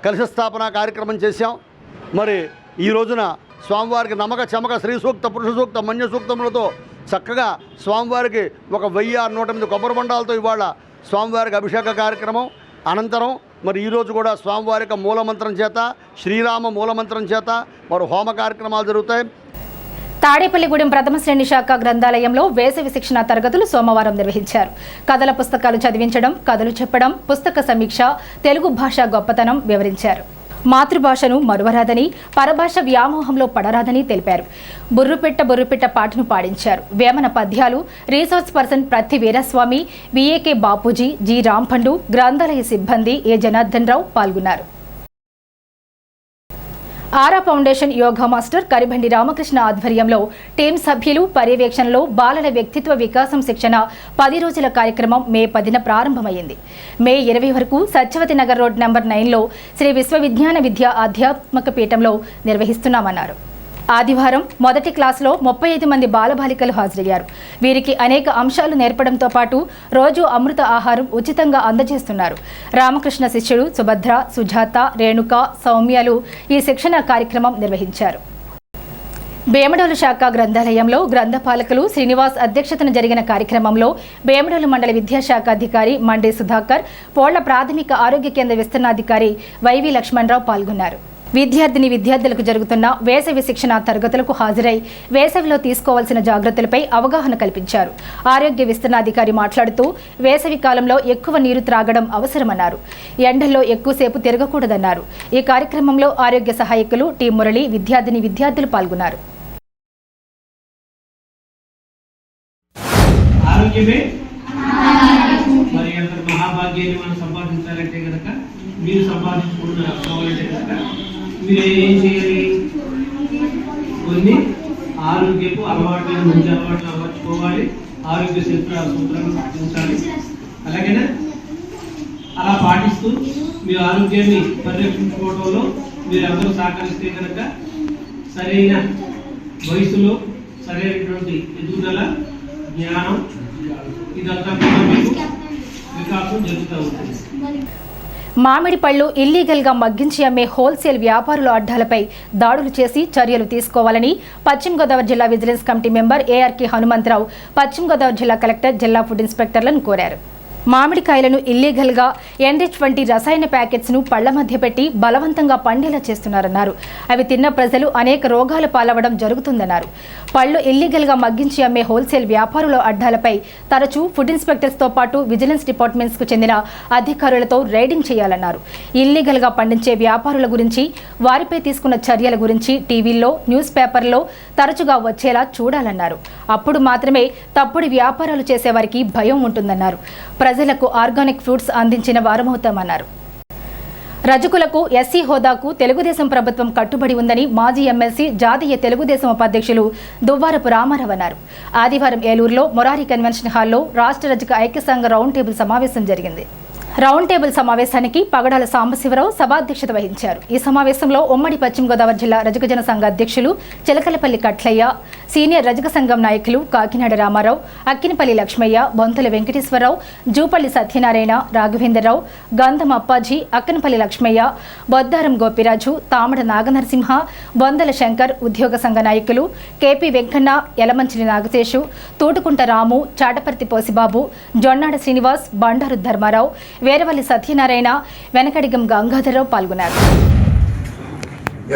కలశ స్థాపన కార్యక్రమం చేశాం. మరి ఈ రోజున స్వామివారికి నమక చమక శ్రీ సూక్త, పురుష సూక్త, మన్య సూక్తములతో చక్కగా స్వామివారికి 1008 కొబ్బరి బొండాలతో ఇవాళ స్వామివారికి అభిషేక కార్యక్రమం. అనంతరం మరి ఈరోజు కూడా స్వామివారికి మూలమంత్రం చేత, శ్రీరామ మూలమంత్రం చేత మరి హోమ కార్యక్రమాలు జరుగుతాయి. తాడేపల్లిగూడెం ప్రథమ శ్రేణి శాఖ గ్రంథాలయంలో వేసవి శిక్షణ తరగతులు సోమవారం నిర్వహించారు. కథల పుస్తకాలు చదివించడం, కథలు చెప్పడం, పుస్తక సమీక్ష, తెలుగు భాష గొప్పతనం వివరించారు. మాతృభాషను మరువరాదని, పరభాష వ్యామోహంలో పడరాదని తెలిపారు. బుర్రుపిట్ట పాటను పాడించారు. వేమన పద్యాలు రీసోర్స్ పర్సన్ ప్రతి వీరస్వామి, విఏకే బాపూజీ, జి రాంపండు, గ్రంథాలయ సిబ్బంది ఏ జనార్దన్ రావు పాల్గొన్నారు. ఆరా ఫౌండేషన్ యోగా మాస్టర్ కరిబండి రామకృష్ణ ఆధ్వర్యంలో టీం సభ్యులు పర్యవేక్షణలో బాలల వ్యక్తిత్వ వికాసం శిక్షణ 10 రోజుల కార్యక్రమం మే 10న ప్రారంభమైంది. మే 20 వరకు సత్యవతి నగర్ రోడ్ నంబర్ 9లో శ్రీ విశ్వవిజ్ఞాన విద్యా ఆధ్యాత్మిక పీఠంలో నిర్వహిస్తున్నామన్నారు. ఆదివారం మొదటి క్లాసులో 35 మంది బాలబాలికలు హాజరయ్యారు. వీరికి అనేక అంశాలు నేర్పడంతో పాటు రోజు అమృత ఆహారం ఉచితంగా అందజేస్తున్నారు. రామకృష్ణ శిష్యుడు సుభద్ర, సుజాత, రేణుక, సౌమ్యలు ఈ శిక్షణ కార్యక్రమం నిర్వహించారు. బేమడోలు శాఖ గ్రంథాలయంలో గ్రంథపాలకులు శ్రీనివాస్ అధ్యక్షతన జరిగిన కార్యక్రమంలో బేమడోలు మండల విద్యాశాఖ అధికారి మండే సుధాకర్, పోళ్ల ప్రాథమిక ఆరోగ్య కేంద్ర విస్తరణాధికారి వైవి లక్ష్మణరావు పాల్గొన్నారు. విద్యార్థులకు జరుగుతున్న వేసవి శిక్షణ తరగతులకు హాజరై వేసవిలో తీసుకోవాల్సిన జాగ్రత్తలపై అవగాహన కల్పించారు. ఆరోగ్య విస్తరణాధికారి మాట్లాడుతూ వేసవి కాలంలో ఎక్కువ నీరు త్రాగడం అవసరమన్నారు. ఎండల్లో ఎక్కువసేపు తిరగకూడదన్నారు. ఈ కార్యక్రమంలో ఆరోగ్య సహాయకులు టి మురళి, విద్యార్థులు పాల్గొన్నారు. మీరు సంపాదించుకోవాలంటే కనుక మీరు ఏం చేయాలి? కొన్ని ఆరోగ్యపు అలవాట్లను, మంచి అలవాట్లు అలవర్చుకోవాలి. ఆరోగ్య సూత్రాలను పాటించాలి. అలాగేనా? అలా పాటిస్తూ మీ ఆరోగ్యాన్ని పరిరక్షించుకోవడంలో మీరు అందరూ సహకరిస్తే కనుక సరైన వయసులో సరైనటువంటి ఎదుగుదల, జ్ఞానం ఇదంతా మీకు వికాసం జరుగుతూ ఉంటుంది. మామిడి పళ్ళు ఇల్లీగల్గా మగ్గించి అమ్మే హోల్సేల్ వ్యాపారుల అడ్డాలపై దాడులు చేసి చర్యలు తీసుకోవాలని పశ్చిమ గోదావరి జిల్లా vigilance committee member ARK Hanumantharao పశ్చిమ గోదావరి జిల్లా కలెక్టర్, జిల్లా ఫుడ్ ఇన్స్పెక్టర్లను కోరారు. మామిడికాయలను ఇల్లీగల్గా ఎన్రిచ్ వంటి రసాయన ప్యాకెట్స్ను పళ్ల మధ్య పెట్టి బలవంతంగా పండేలా చేస్తున్నారన్నారు. అవి తిన్న ప్రజలు అనేక రోగాల పాలవడం జరుగుతుందన్నారు. పళ్ళు ఇల్లీగల్గా మగ్గించి అమ్మే హోల్సేల్ వ్యాపారుల అడ్డాలపై తరచూ ఫుడ్ ఇన్స్పెక్టర్స్తో పాటు విజిలెన్స్ డిపార్ట్మెంట్స్కు చెందిన అధికారులతో రైడింగ్ చేయాలన్నారు. ఇల్లీగల్గా పండించే వ్యాపారుల గురించి, వారిపై తీసుకున్న చర్యల గురించి టీవీల్లో, న్యూస్ పేపర్లో తరచుగా వచ్చేలా చూడాలన్నారు. అప్పుడు మాత్రమే తప్పుడు వ్యాపారాలు చేసేవారికి భయం ఉంటుందన్నారు. ప్రజలకు ఆర్గానిక్ ఫ్రూట్స్ అందించిన వారమవుతామన్నారు. రజకులకు ఎస్సీ హోదాకు తెలుగుదేశం ప్రభుత్వం కట్టుబడి ఉందని మాజీ ఎమ్మెల్సీ, జాతీయ తెలుగుదేశం ఉపాధ్యక్షులు దువ్వారపు రామారావు అన్నారు. ఆదివారం ఏలూరులో మొరారి కన్వెన్షన్ హాల్లో రాష్ట్ర రజక ఐక్య సంఘ రౌండ్ టేబుల్ సమావేశం జరిగింది. రౌండ్ టేబుల్ సమావేశానికి పగడాల సాంబశివరావు సభాధ్యక్షత వహించారు. ఈ సమావేశంలో ఉమ్మడి పశ్చిమ గోదావరి జిల్లా రజక జన సంఘ అధ్యక్షులు చిలకలపల్లి కట్లయ్య, సీనియర్ రజక సంఘం నాయకులు కాకినాడ రామారావు, అక్కినపల్లి లక్ష్మయ్య, బొంతల వెంకటేశ్వరరావు, జూపల్లి సత్యనారాయణ, రాఘవేంద్రరావు, గంధం అప్పాజీ, అక్కనపల్లి లక్ష్మయ్య, బొద్దారం గోపిరాజు, తామడ నాగనరసింహ, బొందల శంకర్, ఉద్యోగ సంఘ నాయకులు కేపీ వెంకన్న, యలమంచిలి నాగశేషు, తూటుకుంట రాము, చాటపర్తి పోసిబాబు, జొన్నాడ శ్రీనివాస్, బండారు ధర్మారావు, వేరవల్లి సత్యనారాయణ, వెనకడిగం గంగాధరరావు పాల్గొన్నారు.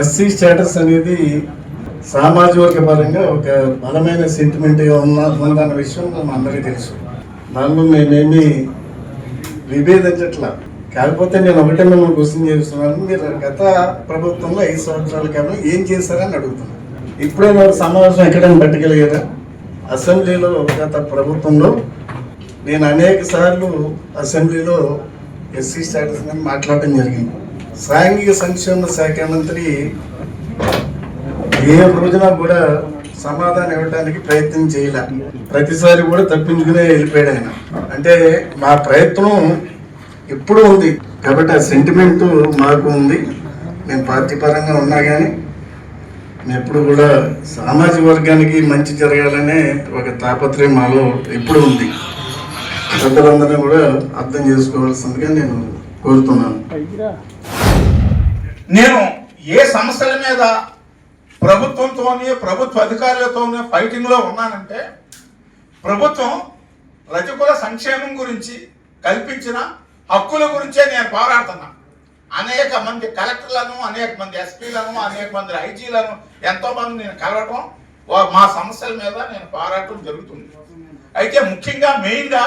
ఎస్సీ స్టేటస్ అనేది సామాజిక వర్గ పరంగా ఒక బలమైన సెంటిమెంట్గా ఉందన్న విషయం అందరికీ తెలుసు. దానిలో మేమేమి విభేదించట్లా. కాకపోతే నేను ఒకటే మిమ్మల్ని క్వశ్చన్ చేస్తున్నాను, మీరు గత ప్రభుత్వంలో 5 సంవత్సరాల కాలం ఏం చేశారని అడుగుతున్నాను. ఇప్పుడైనా సమావేశం ఎక్కడైనా పెట్టగలిగారా? అసెంబ్లీలో గత ప్రభుత్వంలో నేను అనేక సార్లు అసెంబ్లీలో ఎస్సీ స్టేటస్ మీద మాట్లాడడం జరిగింది. సాంఘిక సంక్షేమ శాఖ మంత్రి ఏ రోజున కూడా సమాధానం ఇవ్వడానికి ప్రయత్నం చేయలే. ప్రతిసారి కూడా తప్పించుకునే వెళ్ళిపోయాడు ఆయన. అంటే మా ప్రయత్నం ఎప్పుడూ ఉంది కాబట్టి ఆ సెంటిమెంట్ మాకు ఉంది. మేము పార్టీ పరంగా ఉన్నా కానీ మేము ఎప్పుడు కూడా సామాజిక వర్గానికి మంచి జరగాలనే ఒక తాపత్రయం మాలో ఎప్పుడు ఉంది. పెద్దలందరినీ కూడా అర్థం చేసుకోవాల్సిందిగా నేను కోరుతున్నాను. నేను ఏ సమస్యల మీద ప్రభుత్వంతోనే ప్రభుత్వ అధికారులతోనే ఫైటింగ్లో ఉన్నానంటే ప్రభుత్వం రజకుల సంక్షేమం గురించి కల్పించిన హక్కుల గురించే నేను పోరాడుతున్నా. అనేక మంది కలెక్టర్లను, అనేక మంది ఎస్పీలను, అనేక మంది ఐజీలను ఎంతోమంది నేను కలవటం, మా సమస్యల మీద నేను పోరాటం జరుగుతుంది. అయితే ముఖ్యంగా మెయిన్గా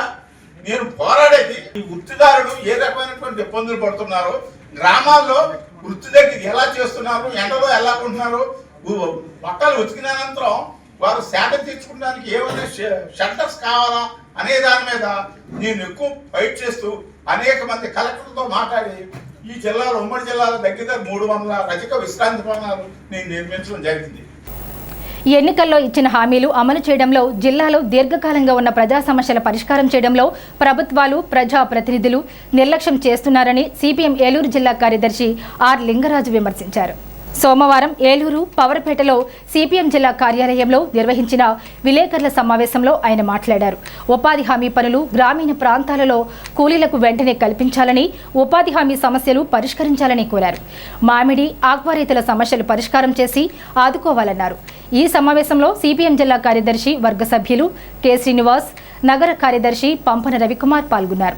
నేను పోరాడేది ఈ వృత్తిదారులు ఏ రకమైనటువంటి ఇబ్బందులు పడుతున్నారు, గ్రామాల్లో వృత్తి దగ్గర ఎలా చేస్తున్నారు, ఎండలో ఎలా ఉంటున్నారు, బట్టలు ఉతికిన అనంతరం వారు సేద తీర్చుకోవడానికి ఏమైనా షెల్టర్స్ కావాలా అనే దాని మీద నేను ఎక్కువ ఫైట్ చేస్తూ అనేక మంది కలెక్టర్లతో మాట్లాడి ఈ జిల్లాలో, ఉమ్మడి జిల్లాలో దగ్గర 300 రజక విశ్రాంతి భవనాలు నేను నిర్మించడం జరిగింది. ఎన్నికల్లో ఇచ్చిన హామీలు అమలు చేయడంలో, జిల్లాలో దీర్ఘకాలంగా ఉన్న ప్రజా సమస్యల పరిష్కారం చేయడంలో ప్రభుత్వాలు, ప్రజా ప్రతినిధులు నిర్లక్ష్యం చేస్తున్నారని సిపిఎం ఏలూరు జిల్లా కార్యదర్శి ఆర్ లింగరాజు విమర్శించారు. సోమవారం ఏలూరు పవర్పేటలో సిపిఎం జిల్లా కార్యాలయంలో నిర్వహించిన విలేకరుల సమావేశంలో ఆయన మాట్లాడారు. ఉపాధి హామీ పనులు గ్రామీణ ప్రాంతాలలో కూలీలకు వెంటనే కల్పించాలని, ఉపాధి హామీ సమస్యలు పరిష్కరించాలని కోరారు. మామిడి, ఆక్వా రైతుల సమస్యలు పరిష్కారం చేసి ఆదుకోవాలన్నారు. ఈ సమావేశంలో సిపిఎం జిల్లా కార్యదర్శి వర్గ సభ్యులు కె శ్రీనివాస్, నగర కార్యదర్శి పంపన రవికుమార్ పాల్గొన్నారు.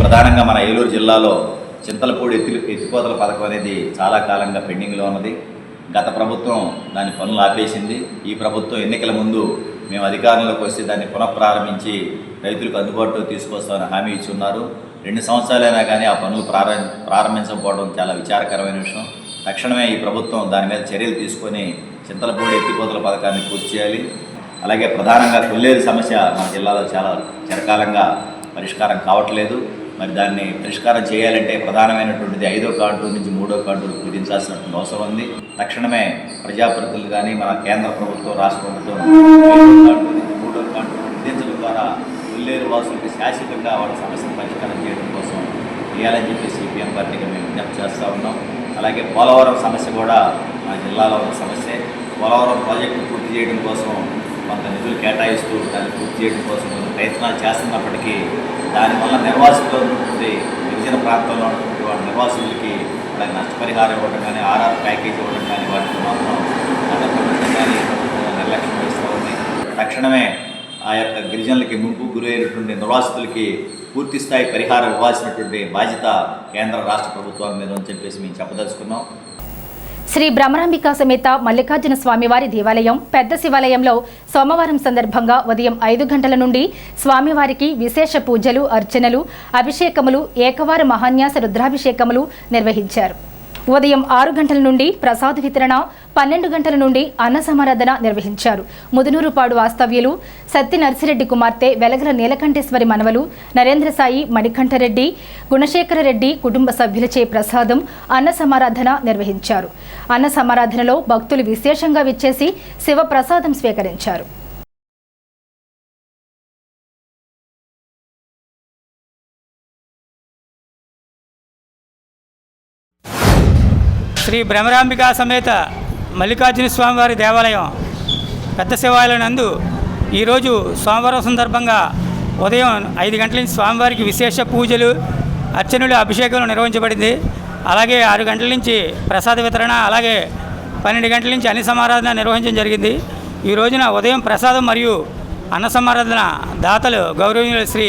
ప్రధానంగా మన ఏలూరు జిల్లాలో చింతలపూడి ఎత్తిపోతల పథకం అనేది చాలా కాలంగా పెండింగ్లో ఉన్నది. గత ప్రభుత్వం దాని పనులు ఆపేసింది. ఈ ప్రభుత్వం ఎన్నికల ముందు మేము అధికారంలోకి వస్తే దాన్ని పునఃప్రారంభించి రైతులకు అందుబాటులో తీసుకొస్తామని హామీ ఇచ్చి ఉన్నారు. 2 సంవత్సరాలైనా కానీ ఆ పనులు ప్రారంభించకపోవడం చాలా విచారకరమైన విషయం. తక్షణమే ఈ ప్రభుత్వం దాని మీద చర్యలు తీసుకొని చింతలపూడి ఎత్తిపోతల పథకాన్ని పూర్తి చేయాలి. అలాగే ప్రధానంగా కొల్లేరు సమస్య మన జిల్లాలో చాలా చిరకాలంగా పరిష్కారం కావట్లేదు. మరి దాన్ని పరిష్కారం చేయాలంటే ప్రధానమైనటువంటిది 5వ కాంటూరు నుంచి 3వ కాంటూరు కుదించాల్సినటువంటి అవసరం ఉంది. తక్షణమే ప్రజాప్రతినిధులు కానీ మన కేంద్ర ప్రభుత్వం, రాష్ట్ర ప్రభుత్వం 3వ కాంటూరు కుదించడం ద్వారా కొల్లేరు వాసులకు శాశ్వతంగా వాళ్ళ సమస్యను పరిష్కారం చేయడం కోసం చేయాలని చెప్పి సిపిఎం పార్టీగా మేము విజ్ఞప్తి చేస్తూ ఉన్నాం. అలాగే పోలవరం సమస్య కూడా మన జిల్లాలో ఉన్న సమస్య. పోలవరం ప్రాజెక్టు పూర్తి చేయడం కోసం కొంత నిధులు కేటాయిస్తూ దాన్ని పూర్తి చేయడం కోసం ప్రయత్నాలు చేస్తున్నప్పటికీ దానివల్ల నిర్వాసితులు ఉన్నటువంటి గిరిజన ప్రాంతంలో ఉన్నటువంటి వాళ్ళ నిర్వాసితులకి వాళ్ళకి నష్టపరిహారం ఇవ్వడం కానీ, ఆర్ఆర్ ప్యాకేజ్ ఇవ్వడం కానీ వాటికి మాత్రం కానీ నిర్లక్ష్యం వహిస్తూ ఉంది. తక్షణమే ఆ యొక్క గిరిజనులకి ముంపు గురైనటువంటి నిర్వాసితులకి పూర్తి స్థాయి పరిహారం ఇవ్వాల్సినటువంటి బాధ్యత కేంద్ర రాష్ట్ర ప్రభుత్వాల మీద అని చెప్పేసి మేము చెప్పదలుచుకున్నాం. శ్రీ బ్రహ్మరాంబికా సమేత మల్లికార్జున స్వామివారి దేవాలయం పెద్ద శివాలయంలో సోమవారం సందర్భంగా ఉదయం 5 గంటల నుండి స్వామివారికి విశేష పూజలు, అర్చనలు, అభిషేకములు, ఏకవార మహాన్యాస రుద్రాభిషేకములు నిర్వహించారు. ఉదయం 6 గంటల నుండి ప్రసాద వితరణ, 12 గంటల నుండి అన్న సమారాధన నిర్వహించారు. ముదునూరుపాడు వాస్తవ్యులు సత్య నర్సిరెడ్డి కుమార్తె వెలగల నీలకంఠేశ్వరి మనవలు నరేంద్ర సాయి, మణికంఠరెడ్డి, గుణశేఖర రెడ్డి కుటుంబ సభ్యులచే ప్రసాదం, అన్న సమారాధన నిర్వహించారు. అన్న సమారాధనలో భక్తులు విశేషంగా విచ్చేసి శివ ప్రసాదం స్వీకరించారు. శ్రీ భ్రమరాంబికా సమేత మల్లికార్జున స్వామివారి దేవాలయం పెద్ద శివాలయం నందు ఈరోజు సోమవారం సందర్భంగా ఉదయం 5 గంటల నుంచి స్వామివారికి విశేష పూజలు, అర్చనలు, అభిషేకాలు నిర్వహించబడింది. అలాగే 6 గంటల నుంచి ప్రసాద వితరణ, అలాగే 12 గంటల నుంచి అన్న సమారాధన నిర్వహించడం జరిగింది. ఈ రోజున ఉదయం ప్రసాదం మరియు అన్న సమారాధన దాతలు గౌరవనీయులు శ్రీ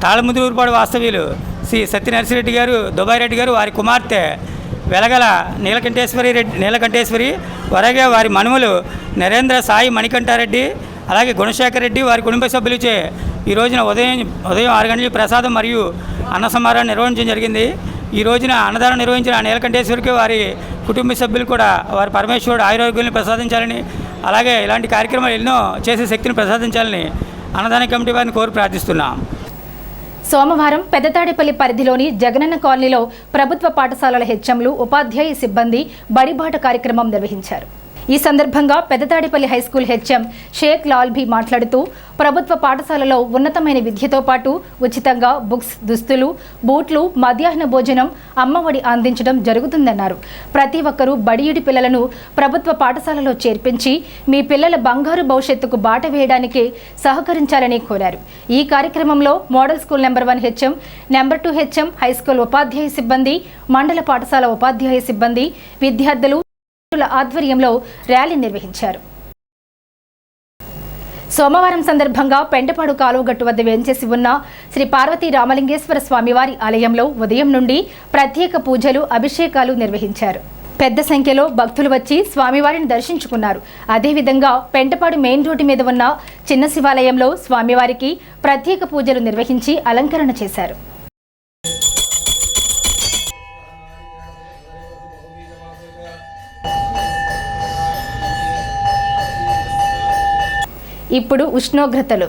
తాళముదురుపాడు వాస్తవ్యులు శ్రీ సత్యనరసిరెడ్డి గారు, దుబాయ్ రెడ్డి గారు, వారి కుమార్తె వెలగల నీలకంఠేశ్వరి, అలాగే వారి మనుమలు నరేంద్ర సాయి మణికంఠారెడ్డి, అలాగే గుణశేఖర్ రెడ్డి, వారి కుటుంబ సభ్యులచే ఈ రోజున ఉదయం 6 గంటలకు ప్రసాదం మరియు అన్న సమారాధన నిర్వహించడం జరిగింది. ఈ రోజున అన్నదానం నిర్వహించిన నీలకంఠేశ్వరికి వారి కుటుంబ సభ్యులు కూడా వారి పరమేశ్వరుడు ఆయురారోగ్యాలను ప్రసాదించాలని, అలాగే ఇలాంటి కార్యక్రమాలు ఎన్నో చేసే శక్తిని ప్రసాదించాలని అన్నదాన కమిటీ వారిని కోరి ప్రార్థిస్తున్నాం. సోమవారం పెద్దతాడేపల్లి పరిధిలోని జగనన్న కాలనీలో ప్రభుత్వ పాఠశాలల హెచ్ఎంలు, ఉపాధ్యాయ సిబ్బంది బడిబాట కార్యక్రమం నిర్వహించారు. ఈ సందర్భంగా పెద్దతాడేపల్లి హైస్కూల్ హెచ్ఎం షేక్ లాల్బీ మాట్లాడుతూ ప్రభుత్వ పాఠశాలలో ఉన్నతమైన విద్యతో పాటు ఉచితంగా బుక్స్, దుస్తులు, బూట్లు, మధ్యాహ్న భోజనం, అమ్మఒడి అందించడం జరుగుతుందన్నారు. ప్రతి ఒక్కరూ బడియుడి పిల్లలను ప్రభుత్వ పాఠశాలలో చేర్పించి మీ పిల్లల బంగారు భవిష్యత్తుకు బాట వేయడానికి సహకరించాలని కోరారు. ఈ కార్యక్రమంలో model school number 1 HM, number 2 HM, high school ఉపాధ్యాయ సిబ్బంది, మండల పాఠశాల ఉపాధ్యాయ సిబ్బంది, విద్యార్థులు ఆధ్వర్యంలో ర్యాలీ నిర్వహించారు. సోమవారం సందర్భంగా పెంటపాడు కాలువగట్టు వద్ద వేంచేసి ఉన్న శ్రీ పార్వతీ రామలింగేశ్వర స్వామివారి ఆలయంలో ఉదయం నుండి ప్రత్యేక పూజలు, అభిషేకాలు నిర్వహించారు. పెద్ద సంఖ్యలో భక్తులు వచ్చి స్వామివారిని దర్శించుకున్నారు. అదేవిధంగా పెంటపాడు మెయిన్ రోడ్డు మీద ఉన్న చిన్న శివాలయంలో స్వామివారికి ప్రత్యేక పూజలు నిర్వహించి అలంకరణ చేశారు. ఇప్పుడు ఉష్ణోగ్రతలు.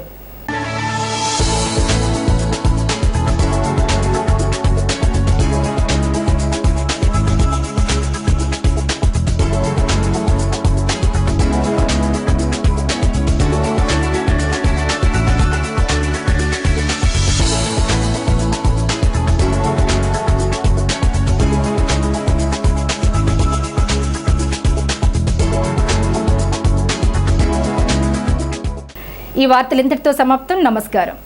ఈ వార్తలు ఇంతటితో సమాప్తం. నమస్కారం.